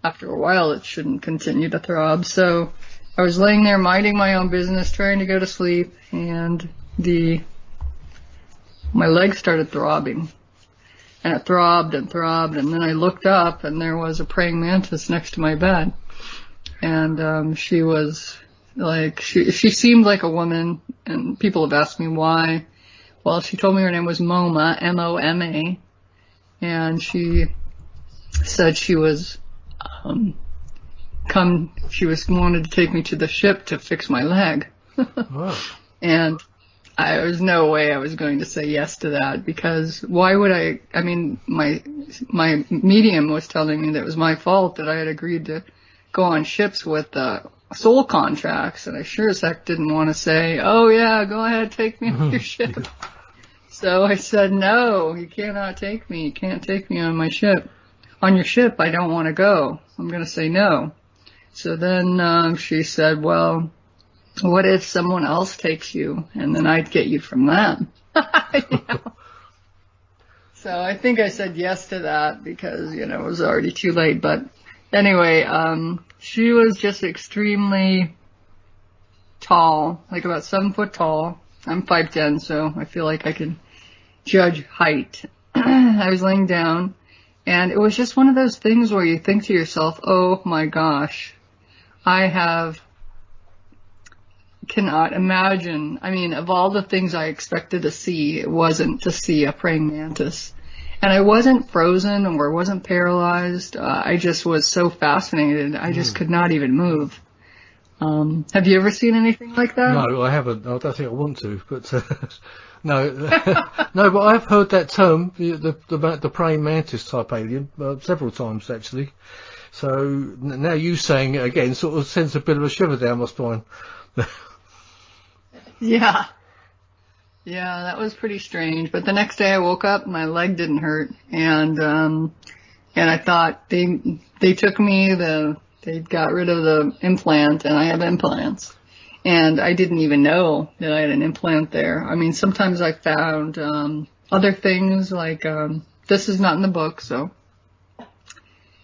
after a while it shouldn't continue to throb. So I was laying there minding my own business, trying to go to sleep, and my leg started throbbing. And it throbbed and throbbed, and then I looked up, and there was a praying mantis next to my bed. And she was like, she seemed like a woman, and people have asked me why. Well, she told me her name was Moma, M-O-M-A, and she said she was wanted to take me to the ship to fix my leg. Wow. And there was no way I was going to say yes to that, because why would I mean, my medium was telling me that it was my fault that I had agreed to go on ships with soul contracts, and I sure as heck didn't want to say, oh yeah, go ahead, take me on your ship. So I said, no, you cannot take me. You can't take me on my ship. On your ship, I don't want to go. I'm going to say no. So then she said, well, what if someone else takes you, and then I'd get you from them? You know? So I think I said yes to that because, you know, it was already too late. But anyway, she was just extremely tall, like about 7 foot tall. I'm 5'10", so I feel like I can judge height. I was laying down, and it was just one of those things where you think to yourself, oh my gosh, cannot imagine. I mean, of all the things I expected to see, it wasn't to see a praying mantis. And I wasn't frozen or wasn't paralyzed. I just was so fascinated. I just could not even move. Have you ever seen anything like that? No, I haven't. I don't think I want to, but no. No, but I've heard that term, the praying mantis type alien, several times actually. So now you saying it again sort of sends a bit of a shiver down my spine. Yeah. Yeah, that was pretty strange. But the next day I woke up, my leg didn't hurt, and I thought they took me, they got rid of the implant, and I have implants. And I didn't even know that I had an implant there. I mean, sometimes I found other things, like this is not in the book, so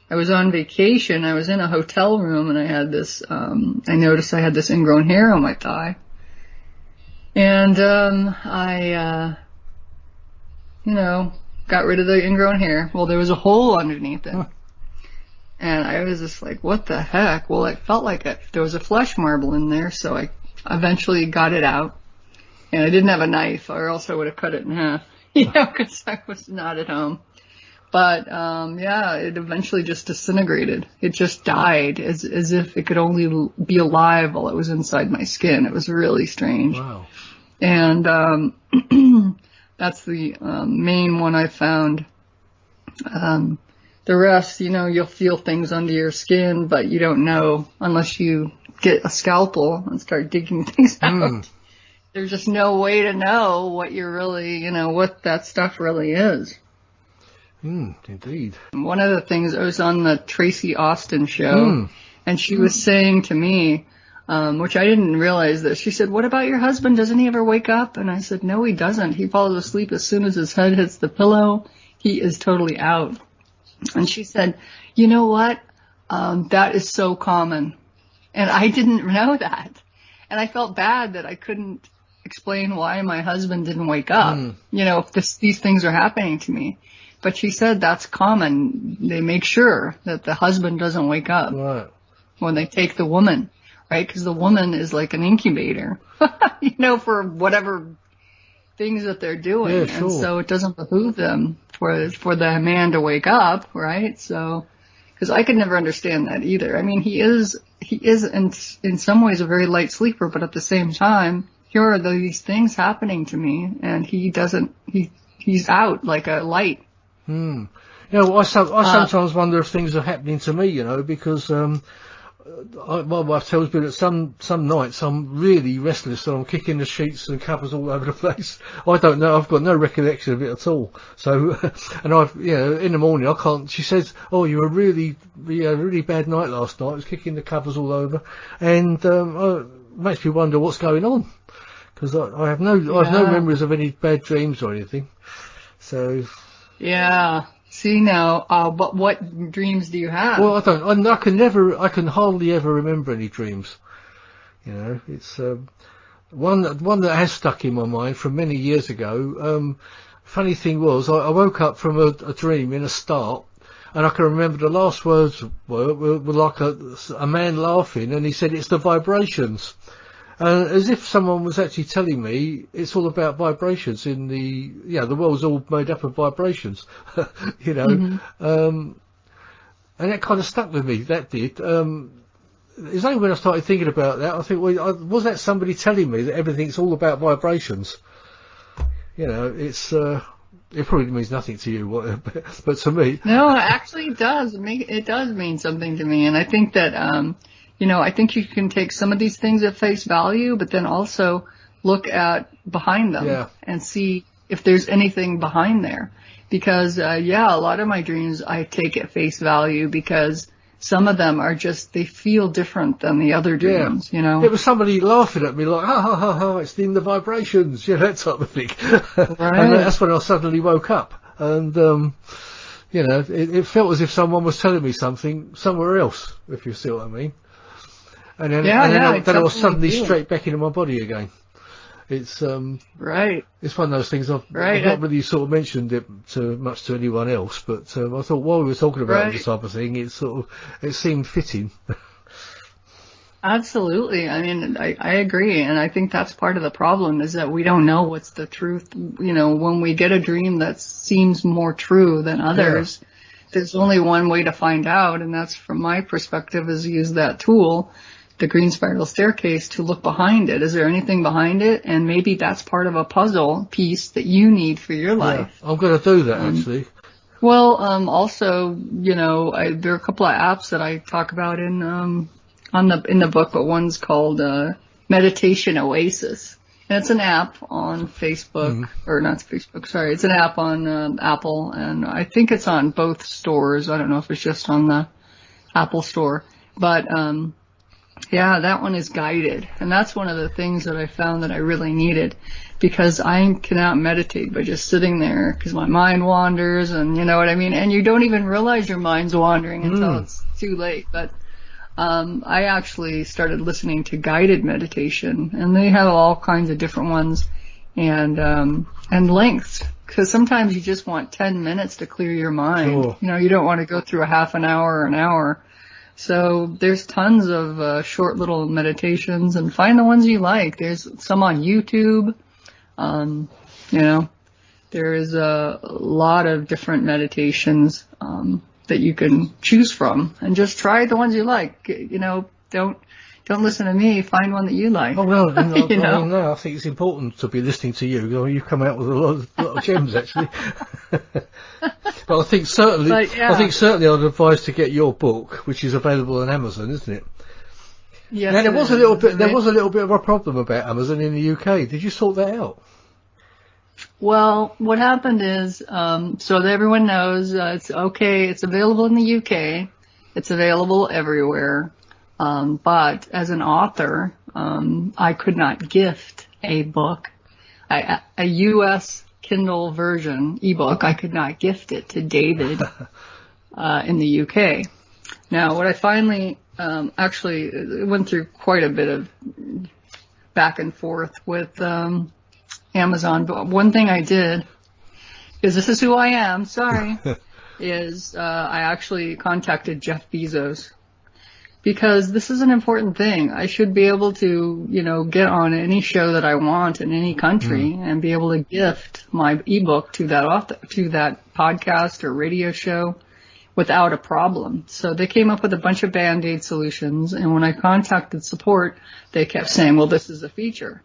I was on vacation. I was in a hotel room, and I had this, I noticed I had this ingrown hair on my thigh. And I got rid of the ingrown hair. Well, there was a hole underneath it. Huh. And I was just like, what the heck? Well, it felt like there was a flesh marble in there, so I eventually got it out. And I didn't have a knife, or else I would have cut it in half, because I was not at home. But, it eventually just disintegrated. It just died as if it could only be alive while it was inside my skin. It was really strange. Wow. And that's the main one I found. The rest, you'll feel things under your skin, but you don't know unless you get a scalpel and start digging things out. There's just no way to know what you're really, what that stuff really is. Indeed. One of the things, I was on the Tracy Austin show, and she was saying to me, which I didn't realize this, she said, what about your husband? Doesn't he ever wake up? And I said, no, he doesn't. He falls asleep as soon as his head hits the pillow. He is totally out. And she said, you know what? That is so common. And I didn't know that. And I felt bad that I couldn't explain why my husband didn't wake up, if these things are happening to me. But she said that's common. They make sure that the husband doesn't wake up when they take the woman, right? Because the woman is like an incubator, for whatever things that they're doing. Yeah, sure. And so it doesn't behoove them for the man to wake up, right? So, because I could never understand that either. I mean, he is in some ways a very light sleeper, but at the same time, here are these things happening to me, and he he's out like a light. You know, I sometimes wonder if things are happening to me, you know, because my wife tells me that some nights I'm really restless and I'm kicking the sheets and covers all over the place. I don't know. I've got no recollection of it at all. So, and in the morning I can't. She says, "Oh, you had a really bad night last night. I was kicking the covers all over," and it makes me wonder what's going on, because I have no memories of any bad dreams or anything. So. Yeah. See now, but what dreams do you have? Well, I can hardly ever remember any dreams. You know, it's one that has stuck in my mind from many years ago. Funny thing was, I woke up from a dream in a start, and I can remember the last words were like a man laughing, and he said, "It's the vibrations." As if someone was actually telling me it's all about vibrations the world's all made up of vibrations, you know. And that kind of stuck with me, that did. It's only when I started thinking about that, I think, well, was that somebody telling me that everything's all about vibrations? You know, it's, it probably means nothing to you, but to me. No, actually it does. It does mean something to me. And I think that, I think you can take some of these things at face value, but then also look at behind them and see if there's anything behind there. Because, a lot of my dreams I take at face value because some of them are just, they feel different than the other dreams, you know. It was somebody laughing at me like, ha ha ha ha, it's in the vibrations, that type of thing. Right. And that's when I suddenly woke up. And, it felt as if someone was telling me something somewhere else, if you see what I mean. And then I was suddenly straight back into my body again. It's right. It's one of those things I've not really sort of mentioned it much to anyone else, but I thought while we were talking about this type of thing, it seemed fitting. Absolutely. I mean, I agree, and I think that's part of the problem is that we don't know what's the truth. You know, when we get a dream that seems more true than others, there's only one way to find out, and that's from my perspective is use that tool, the green spiral staircase, to look behind it. Is there anything behind it? And maybe that's part of a puzzle piece that you need for your life. I'm going to do that actually. Well, also, there are a couple of apps that I talk about in the book, but one's called Meditation Oasis. And it's an app on Facebook, or not Facebook, sorry. It's an app on Apple, and I think it's on both stores. I don't know if it's just on the Apple store. But that one is guided. And that's one of the things that I found that I really needed, because I cannot meditate by just sitting there because my mind wanders, and you know what I mean? And you don't even realize your mind's wandering until it's too late. But I actually started listening to guided meditation, and they have all kinds of different ones and lengths, because sometimes you just want 10 minutes to clear your mind. Sure. You know, you don't want to go through a half an hour or an hour. So there's tons of short little meditations, and find the ones you like. There's some on YouTube. There is a lot of different meditations that you can choose from, and just try the ones you like. You know, don't listen to me. Find one that you like. Oh well, I think it's important to be listening to you. You've come out with a lot of gems actually. But I think certainly I'd advise to get your book, which is available on Amazon, isn't it? Yes. Now there was a little bit of a problem about Amazon in the UK. Did you sort that out? Well, what happened is, so that everyone knows, it's okay. It's available in the UK. It's available everywhere. But as an author, I could not gift a book, a U.S. Kindle version ebook. I could not gift it to David in the UK. Now, what I finally actually went through quite a bit of back and forth with Amazon, but one thing I did, because this is who I am, is I actually contacted Jeff Bezos. Because this is an important thing. I should be able to, get on any show that I want in any country and be able to gift my ebook to that author, to that podcast or radio show without a problem. So they came up with a bunch of Band-Aid solutions, and when I contacted support, they kept saying, well, this is a feature.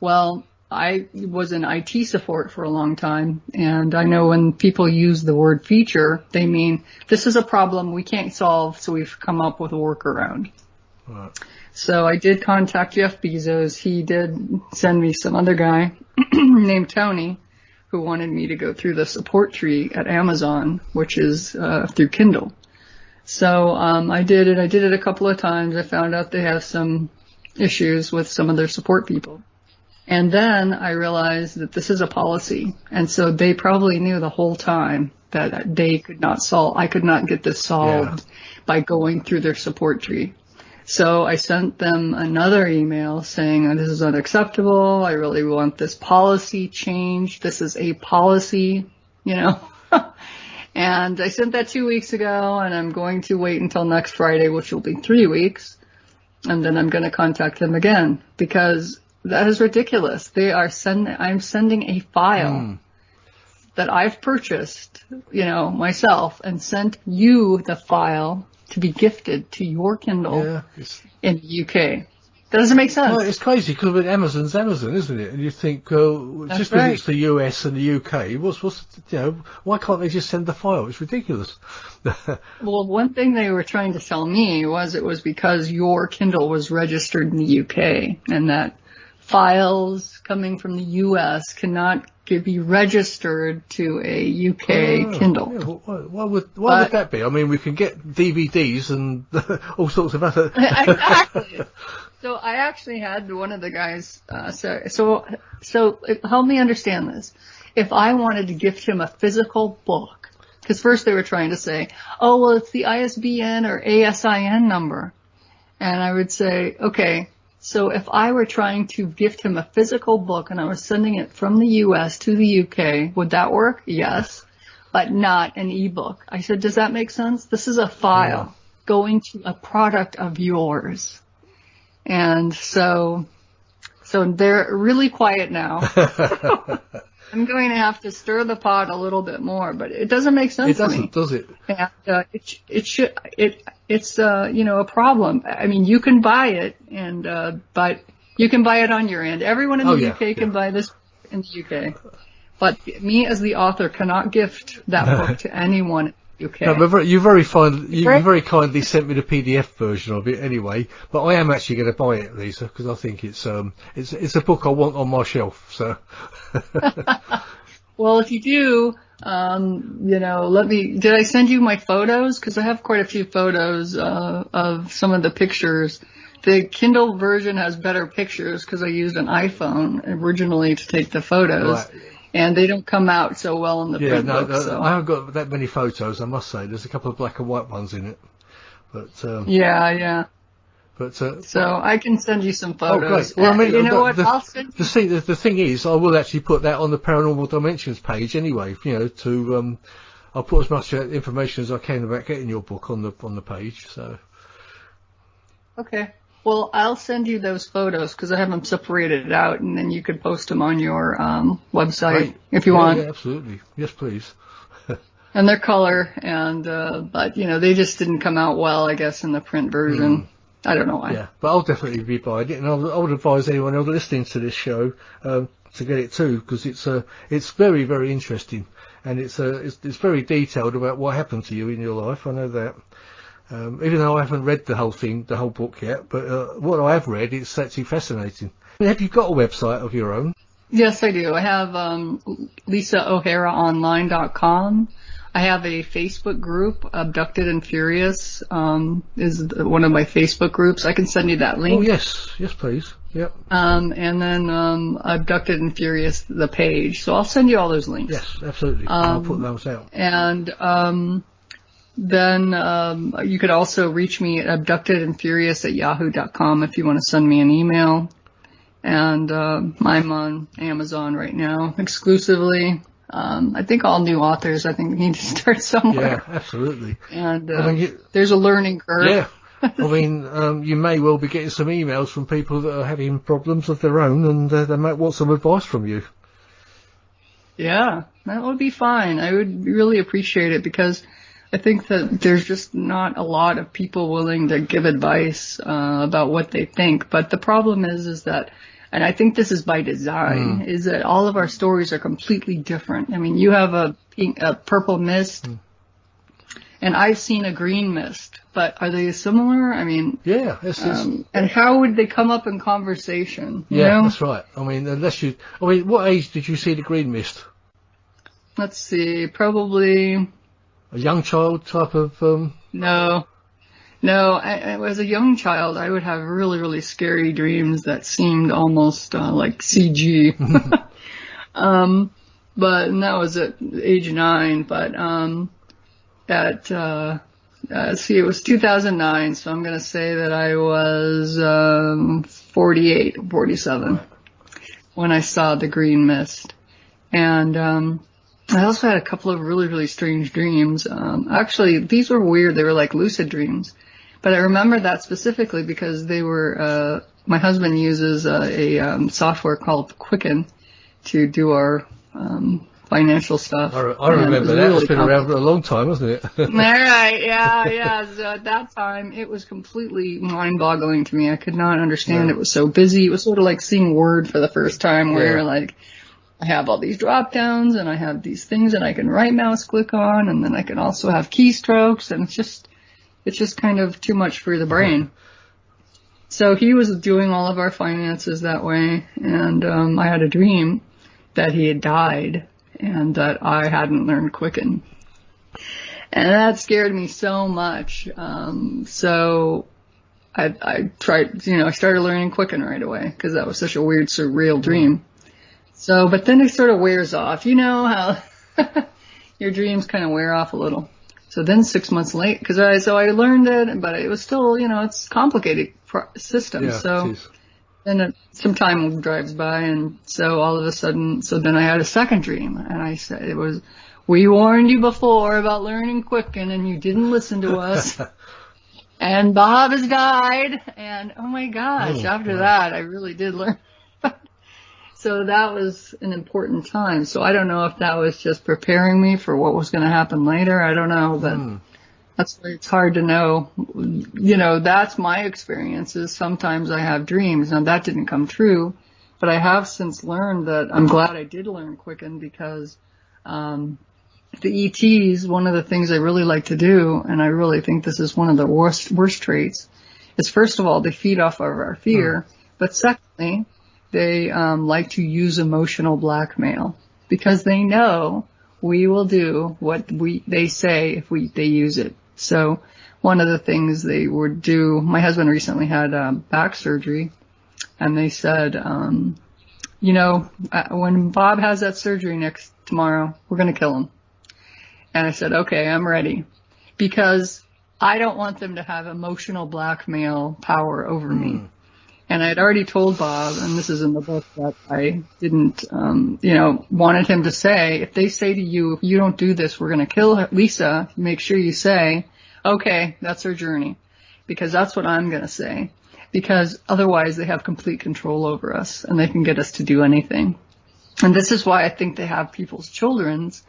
Well, I was in IT support for a long time, and I know when people use the word feature, they mean this is a problem we can't solve, so we've come up with a workaround. Right. So I did contact Jeff Bezos. He did send me some other guy named Tony who wanted me to go through the support tree at Amazon, which is through Kindle. So I did it. I did it a couple of times. I found out they have some issues with some of their support people. And then I realized that this is a policy. And so they probably knew the whole time that they could not solve, I could not get this solved by going through their support tree. So I sent them another email saying, this is unacceptable. I really want this policy changed. This is a policy, you know. And I sent that 2 weeks ago, and I'm going to wait until next Friday, which will be 3 weeks. And then I'm going to contact them again, because that is ridiculous. I'm sending a file that I've purchased, you know, myself, and sent you the file to be gifted to your Kindle in the UK. That doesn't make sense. Well, it's crazy because Amazon's Amazon, isn't it? And you think, just because it's the US and the UK, why can't they just send the file? It's ridiculous. Well, one thing they were trying to tell me was it was because your Kindle was registered in the UK, and that files coming from the US cannot be registered to a UK Kindle. Yeah, why would that be? I mean, we can get DVDs and all sorts of other... Exactly. So I actually had one of the guys, so help me understand this. If I wanted to gift him a physical book, because first they were trying to say, oh, well, it's the ISBN or ASIN number. And I would say, okay, so if I were trying to gift him a physical book and I was sending it from the US to the UK, would that work? Yes, but not an ebook. I said, does that make sense? This is a file going to a product of yours. And so they're really quiet now. I'm going to have to stir the pot a little bit more, but it doesn't make sense to me. It doesn't, does it? And it's a problem. I mean, you can buy it, but you can buy it on your end. Everyone in the UK can buy this in the UK, but me as the author cannot gift that book to anyone in the UK. No, you very kindly sent me the PDF version of it anyway. But I am actually going to buy it, Lisa, because I think it's a book I want on my shelf. So. Well, if you do, did I send you my photos? Because I have quite a few photos of some of the pictures. The Kindle version has better pictures because I used an iPhone originally to take the photos. Right. And they don't come out so well in the print book. So. I haven't got that many photos, I must say. There's a couple of black and white ones in it. But so I can send you some photos. Oh, great. Well, I mean, you know what? I'll send you. The thing is, I will actually put that on the Paranormal Dimensions page anyway. I'll put as much information as I can about getting your book on the page. So. Okay. Well, I'll send you those photos because I have them separated out, and then you could post them on your website if you want. Yeah, absolutely. Yes, please. And they're color, but they just didn't come out well, I guess, in the print version. I don't know why. Yeah, but I'll definitely be buying it, and I would advise anyone else listening to this show to get it too, because it's very, very interesting, and it's very detailed about what happened to you in your life. I know that. Even though I haven't read the whole book yet, but what I have read, it's actually fascinating. Have you got a website of your own? Yes, I do. I have LisaO'HaraOnline.com. I have a Facebook group, Abducted and Furious, is one of my Facebook groups. I can send you that link. Oh, yes, please. Yep. And then Abducted and Furious, the page. So I'll send you all those links. Yes, absolutely. I'll put those out. And then you could also reach me at abductedandfurious@yahoo.com if you want to send me an email. And I'm on Amazon right now exclusively. I think all new authors, need to start somewhere. Yeah, absolutely. And there's a learning curve. Yeah. You may well be getting some emails from people that are having problems of their own, and they might want some advice from you. Yeah, that would be fine. I would really appreciate it because I think that there's just not a lot of people willing to give advice about what they think. But the problem is that and I think this is by design, is that all of our stories are completely different. I mean, you have a purple mist, and I've seen a green mist, but are they similar? I mean, yeah, and how would they come up in conversation? You know? That's right. I mean, what age did you see the green mist? Let's see, probably A young child type of. No. As a young child, I would have really, really scary dreams that seemed almost like CG. But and that was at age 9. But it was 2009, so I'm going to say that I was 48, 47 when I saw the green mist. And I also had a couple of really, really strange dreams. Actually, these were weird. They were like lucid dreams. But I remember that specifically because they were, my husband uses a software called Quicken to do our financial stuff. I remember that. It's been around for a long time, hasn't it? All right, yeah. So at that time, it was completely mind-boggling to me. I could not understand. It was so busy. It was sort of like seeing Word for the first time, where you're like, I have all these drop downs, and I have these things that I can right mouse click on, and then I can also have keystrokes, and it's just kind of too much for the brain. So he was doing all of our finances that way, and I had a dream that he had died and that I hadn't learned Quicken. And that scared me so much. So I tried, I started learning Quicken right away because that was such a weird, surreal dream. So, but then it sort of wears off. You know how your dreams kind of wear off a little. So then 6 months late, so I learned it, but it was still, it's a complicated system. Yeah, so then some time drives by, and so all of a sudden, so then I had a second dream, and I said, we warned you before about learning Quicken, and you didn't listen to us. And Bob has died, and oh my gosh, after that, I really did learn. So that was an important time. So I don't know if that was just preparing me for what was going to happen later. I don't know, but that's why it's hard to know. That's my experiences. Sometimes I have dreams. Now that didn't come true, but I have since learned that I'm glad I did learn Quicken because the ETs, one of the things I really like to do, and I really think this is one of the worst traits, is first of all, they feed off of our fear, but secondly, they like to use emotional blackmail because they know we will do what they say if they use it. So one of the things they would do, my husband recently had back surgery, and they said, when Bob has that surgery tomorrow, we're going to kill him. And I said, okay, I'm ready, because I don't want them to have emotional blackmail power over me. And I had already told Bob, and this is in the book, that I didn't, wanted him to say, if they say to you, if you don't do this, we're going to kill Lisa, make sure you say, okay, that's her journey. Because that's what I'm going to say. Because otherwise they have complete control over us, and they can get us to do anything. And this is why I think they have people's children's.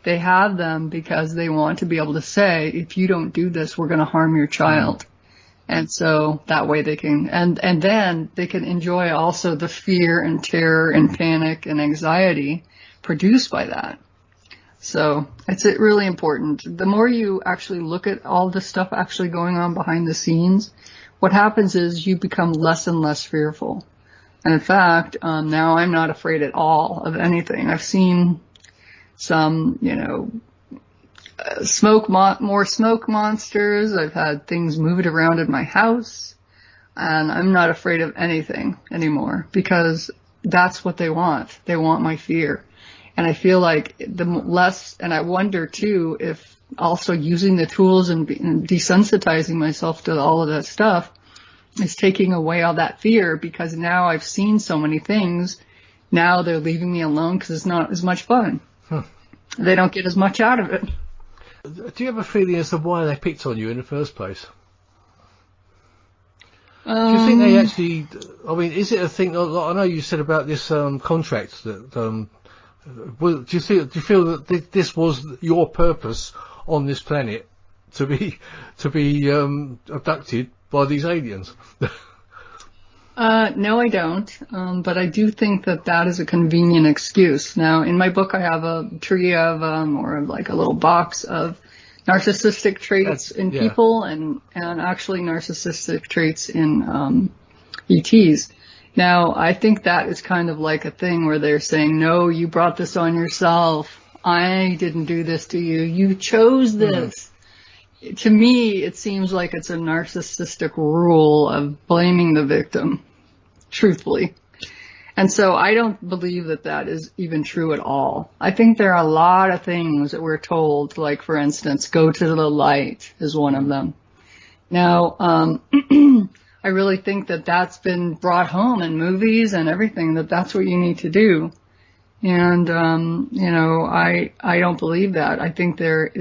They have them because they want to be able to say, if you don't do this, we're going to harm your child. And so that way they can, and then they can enjoy also the fear and terror and panic and anxiety produced by that. So it's really important. The more you actually look at all the stuff actually going on behind the scenes, what happens is you become less and less fearful. And in fact, now I'm not afraid at all of anything. I've seen some, more smoke monsters. I've had things moved around in my house, and I'm not afraid of anything anymore because that's what they want. They want my fear. And I feel like and I wonder too if also using the tools and desensitizing myself to all of that stuff is taking away all that fear, because now I've seen so many things. Now they're leaving me alone because it's not as much fun. They don't get as much out of it. Do you have a feeling as to why they picked on you in the first place? Do you think they actually, is it a thing, I know you said about this contract that, do you feel that this was your purpose on this planet to be abducted by these aliens? No, I don't. But I do think that that is a convenient excuse. Now, in my book, I have a tree of, or like a little box of narcissistic traits in people and actually narcissistic traits in ETs. Now, I think that is kind of like a thing where they're saying, no, you brought this on yourself. I didn't do this to you. You chose this. To me, it seems like it's a narcissistic rule of blaming the victim, truthfully. And so I don't believe that that is even true at all. I think there are a lot of things that we're told, like, for instance, go to the light is one of them. Now, I really think that that's been brought home in movies and everything, that that's what you need to do. And, I don't believe that. I think there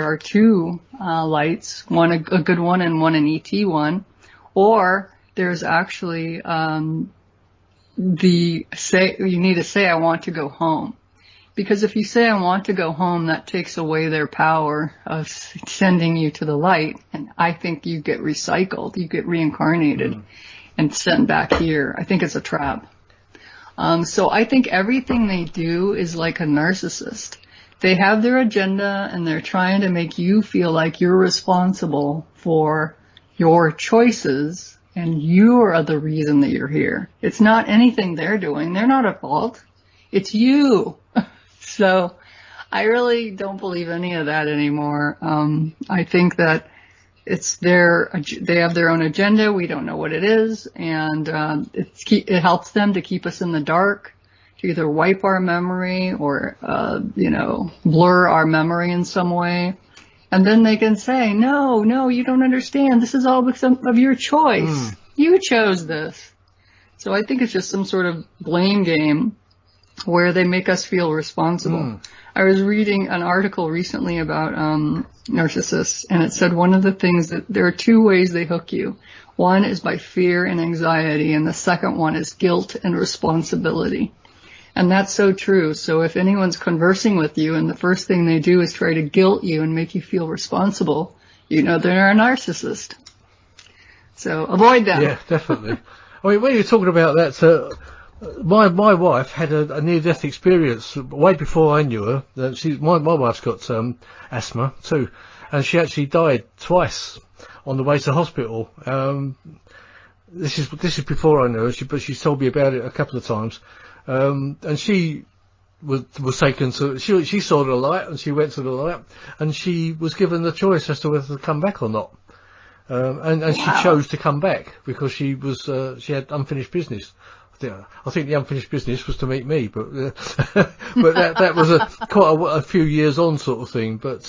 are two lights, one a good one and one an ET one, or there's actually you need to say, I want to go home. Because if you say, I want to go home, that takes away their power of sending you to the light. And I think you get recycled, you get reincarnated and sent back here. I think it's a trap. So I think everything they do is like a narcissist. They have their agenda and they're trying to make you feel like you're responsible for your choices and you are the reason that you're here. It's not anything they're doing. They're not at fault. It's you. So I really don't believe any of that anymore. I think that they have their own agenda. We don't know what it is. And it helps them to keep us in the dark, to either wipe our memory or, blur our memory in some way. And then they can say, no, you don't understand. This is all because of your choice. You chose this. So I think it's just some sort of blame game where they make us feel responsible. I was reading an article recently about narcissists, and it said one of the things that there are two ways they hook you. One is by fear and anxiety, and the second one is guilt and responsibility. And that's so true. So if anyone's conversing with you and the first thing they do is try to guilt you and make you feel responsible, you know they're a narcissist. So avoid that. Yeah, definitely. I mean, when you're talking about that, my wife had a near-death experience way before I knew her. My wife's got asthma too, and she actually died twice on the way to hospital. This is before I knew her, but she told me about it a couple of times. And she was taken to, she saw the light and she went to the light and she was given the choice as to whether to come back or not. And she chose to come back because she had unfinished business. I think the unfinished business was to meet me, but that was quite a few years on sort of thing. But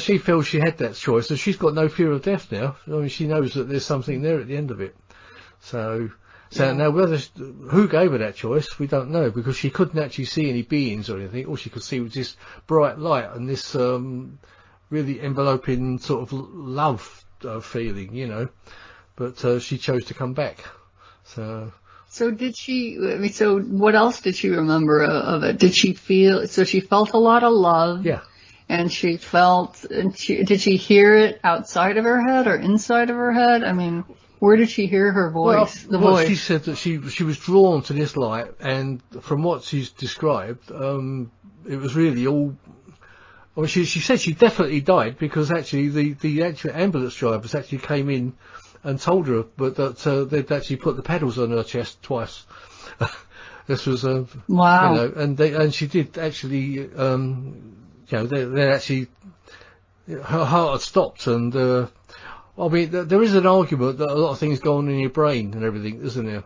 she feels she had that choice, and she's got no fear of death now. I mean, she knows that there's something there at the end of it. So now who gave her that choice, we don't know, because she couldn't actually see any beings or anything. All she could see was this bright light and this really enveloping sort of love feeling, you know. But she chose to come back. So did she? I mean, so what else did she remember of it? Did she feel? So she felt a lot of love. Yeah. And she felt. And did she hear it outside of her head or inside of her head? I mean, where did she hear her voice? Voice. She said that she was drawn to this light, and from what she's described, it was really all. Well, she said she definitely died because actually the actual ambulance drivers actually came in and told her, but that they'd actually put the paddles on her chest twice. This was wow. You know, and she did actually, they actually, her heart had stopped, and I mean, there is an argument that a lot of things go on in your brain and everything, isn't there?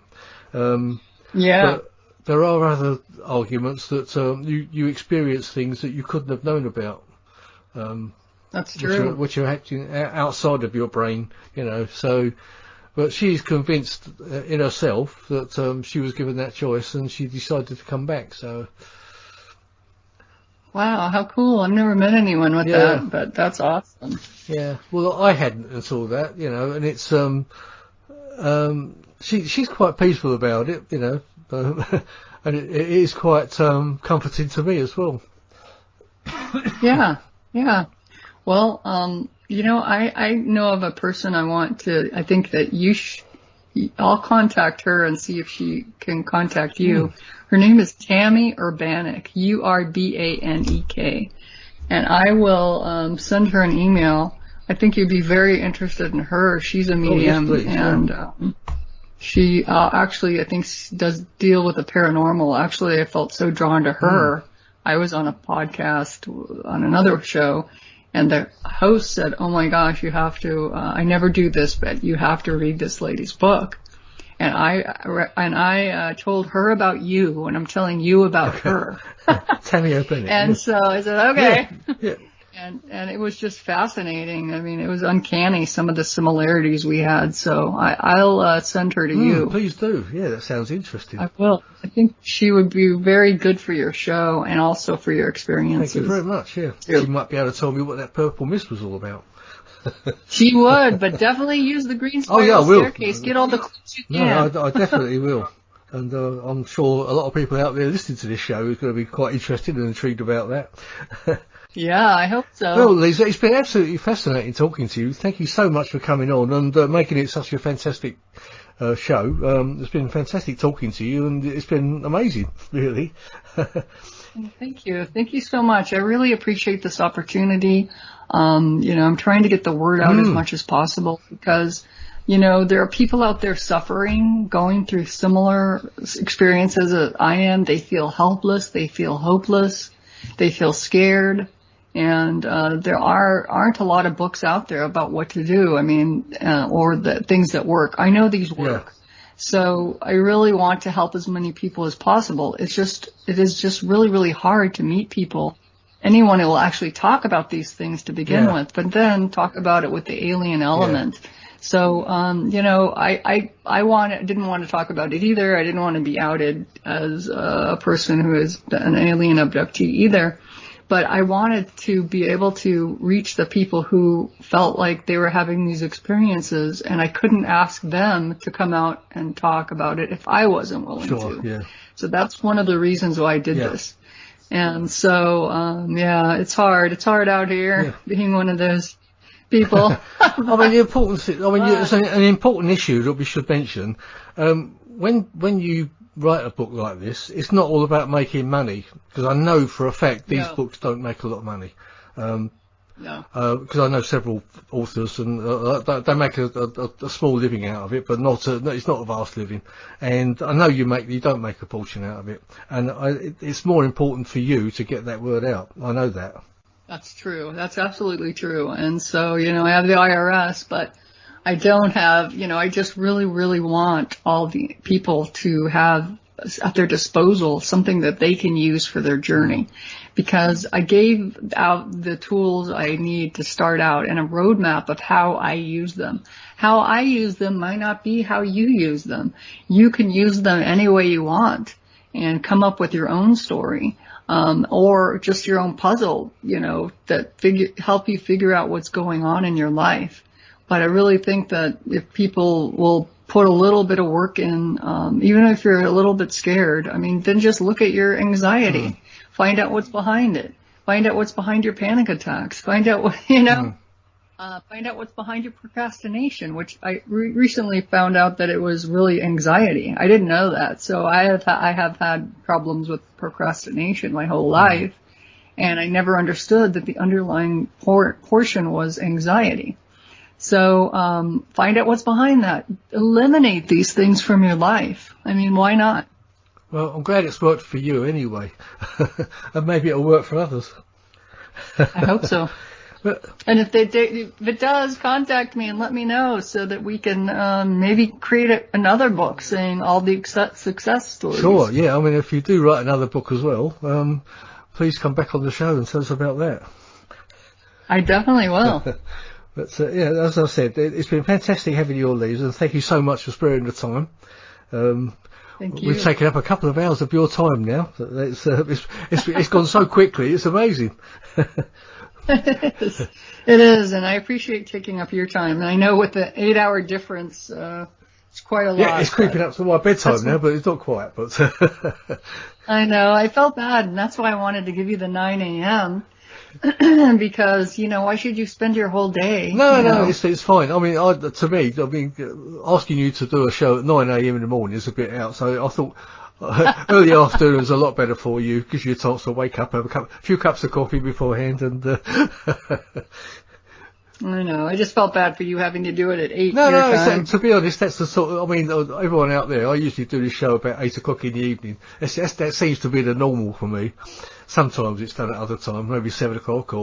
Yeah. But there are other arguments that you experience things that you couldn't have known about. That's true. Which are acting outside of your brain, you know. So, but she's convinced in herself that she was given that choice, and she decided to come back. So, wow, how cool! I've never met anyone with that, but that's awesome. Yeah, well, I hadn't until that, you know, and it's she's quite peaceful about it, you know, and it is quite comforting to me as well. Yeah. Well, I know of a person I think that I'll contact her and see if she can contact you. Her name is Tammy Urbanek, Urbanek, and I will send her an email. I think you'd be very interested in her. She's a medium, and she actually, I think, does deal with the paranormal. Actually, I felt so drawn to her. I was on a podcast on another show, and the host said, "Oh my gosh, you have to, I never do this, but you have to read this lady's book." And I told her about you, and I'm telling you about her. Tammy Urbanek. And so I said, okay. Yeah. And it was just fascinating. I mean, it was uncanny, some of the similarities we had. So I'll send her to you. Please do. Yeah, that sounds interesting. I will. I think she would be very good for your show and also for your experiences. Thank you very much. Yeah. She might be able to tell me what that purple mist was all about. She would, but definitely use the green spiral staircase. Get all the clues you can. No, I definitely will. And I'm sure a lot of people out there listening to this show is going to be quite interested and intrigued about that. Yeah, I hope so. Well, Lisa, it's been absolutely fascinating talking to you. Thank you so much for coming on and making it such a fantastic show. It's been fantastic talking to you, and it's been amazing, really. Thank you. Thank you so much. I really appreciate this opportunity. I'm trying to get the word out as much as possible because, there are people out there suffering, going through similar experiences as I am. They feel helpless. They feel hopeless. They feel scared. And there aren't a lot of books out there about what to do. I mean, or the things that work. I know these work. Yeah. So I really want to help as many people as possible. It is just really, really hard to meet people, anyone who will actually talk about these things to begin with, but then talk about it with the alien element. Yeah. So, I didn't want to talk about it either. I didn't want to be outed as a person who is an alien abductee either. But I wanted to be able to reach the people who felt like they were having these experiences, and I couldn't ask them to come out and talk about it if I wasn't willing to. Yeah. So that's one of the reasons why I did this. And so, it's hard. It's hard out here being one of those people. I mean, it's an important issue that we should mention. When you write a book like this, it's not all about making money, because I know for a fact these books don't make a lot of money. Because I know several authors, and they make a small living out of it, but it's not a vast living. And I know you don't make a fortune out of it. And it's more important for you to get that word out. I know that. That's true. That's absolutely true. And so, I have the IRS, but I don't have, I just really, really want all the people to have at their disposal something that they can use for their journey. Because I gave out the tools I need to start out and a roadmap of how I use them. How I use them might not be how you use them. You can use them any way you want and come up with your own story. Or just your own puzzle, that help you figure out what's going on in your life. But I really think that if people will put a little bit of work in, even if you're a little bit scared, then just look at your anxiety. Find out what's behind it. Find out what's behind your panic attacks. Find out what, find out what's behind your procrastination, which I recently found out that it was really anxiety. I didn't know that. So I have had problems with procrastination my whole life, and I never understood that the underlying portion was anxiety. So find out what's behind that. Eliminate these things from your life. Why not? Well, I'm glad it's worked for you anyway. And maybe it'll work for others. I hope so. And if it does, contact me and let me know so that we can maybe create another book saying all the success stories. Sure, yeah. If you do write another book as well, please come back on the show and tell us about that. I definitely will. But as I said, it's been fantastic having you on, Lisa, and thank you so much for sparing the time. Thank you. We've taken up a couple of hours of your time now. It's gone so quickly. It's amazing. It is, and I appreciate taking up your time. And I know with the 8-hour difference, it's quite a lot. Yeah, it's creeping up to my bedtime now, but it's not quite. But I know. I felt bad, and that's why I wanted to give you the 9 a.m. because, why should you spend your whole day? No, it's fine. I mean, to me, asking you to do a show at 9 a.m. in the morning is a bit out, so I thought early afternoon is a lot better for you, gives you a chance to wake up, have a few cups of coffee beforehand, and I know. I just felt bad for you having to do it at 8 No, time. to be honest, that's the sort of, everyone out there, I usually do this show about 8 o'clock in the evening. That seems to be the normal for me. Sometimes it's done at other times, maybe 7 o'clock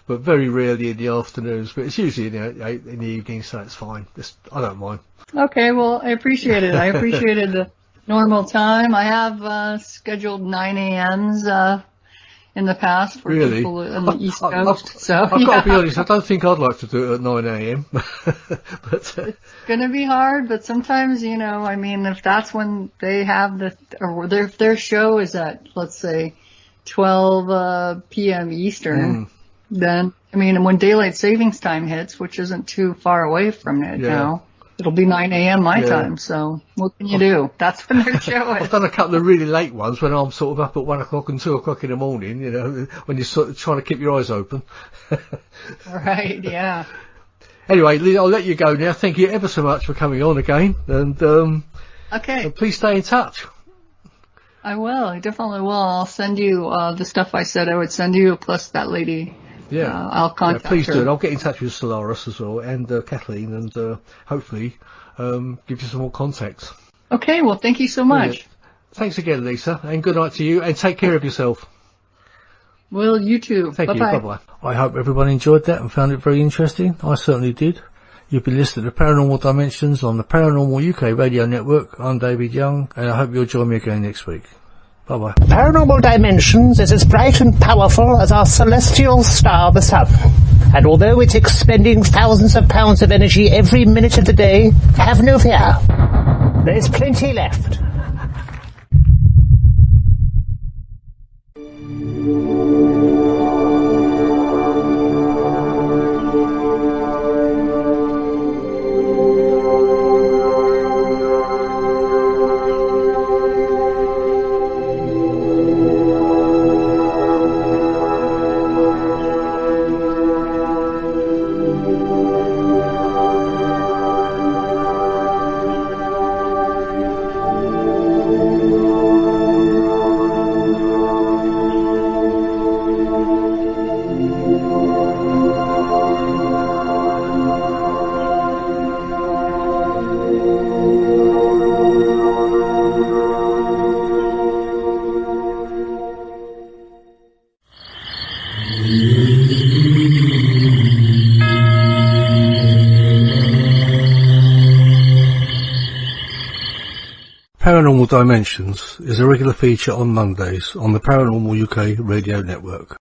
but very rarely in the afternoons, but it's usually 8 in the evening, so it's fine. I don't mind. Okay, well, I appreciate it. I appreciated the normal time. I have scheduled 9 a.m.s in the past for people on the East Coast. I've got to be honest, I don't think I'd like to do it at 9 a.m. but it's going to be hard, but sometimes, if that's when they have their show is at, let's say, 12 p.m. Eastern, then, when daylight savings time hits, which isn't too far away from it now, it'll be 9 a.m. my time, so what can you do? That's when their show is. I've done a couple of really late ones when I'm sort of up at 1 o'clock and 2 o'clock in the morning, when you're sort of trying to keep your eyes open. Right, yeah. Anyway, I'll let you go now. Thank you ever so much for coming on again, and okay. Please stay in touch. I will. I definitely will. I'll send you the stuff I said I would send you, plus that lady. Yeah. I'll contact please her. do. I'll get in touch with Solaris as well, and Kathleen, and hopefully give you some more contacts. Okay, well, thank you so much. Brilliant. Thanks again, Lisa, and good night to you, and take care of yourself. Well, you too. Thank Bye-bye. you. Bye-bye. I hope everyone enjoyed that and found it very interesting. I certainly did. You've been listening to Paranormal Dimensions on the Paranormal UK Radio Network. I'm David Young, and I hope you'll join me again next week. Bye-bye. Paranormal Dimensions is as bright and powerful as our celestial star, the sun. And although it's expending thousands of pounds of energy every minute of the day, have no fear. There's plenty left. Paranormal Dimensions is a regular feature on Mondays on the Paranormal UK Radio Network.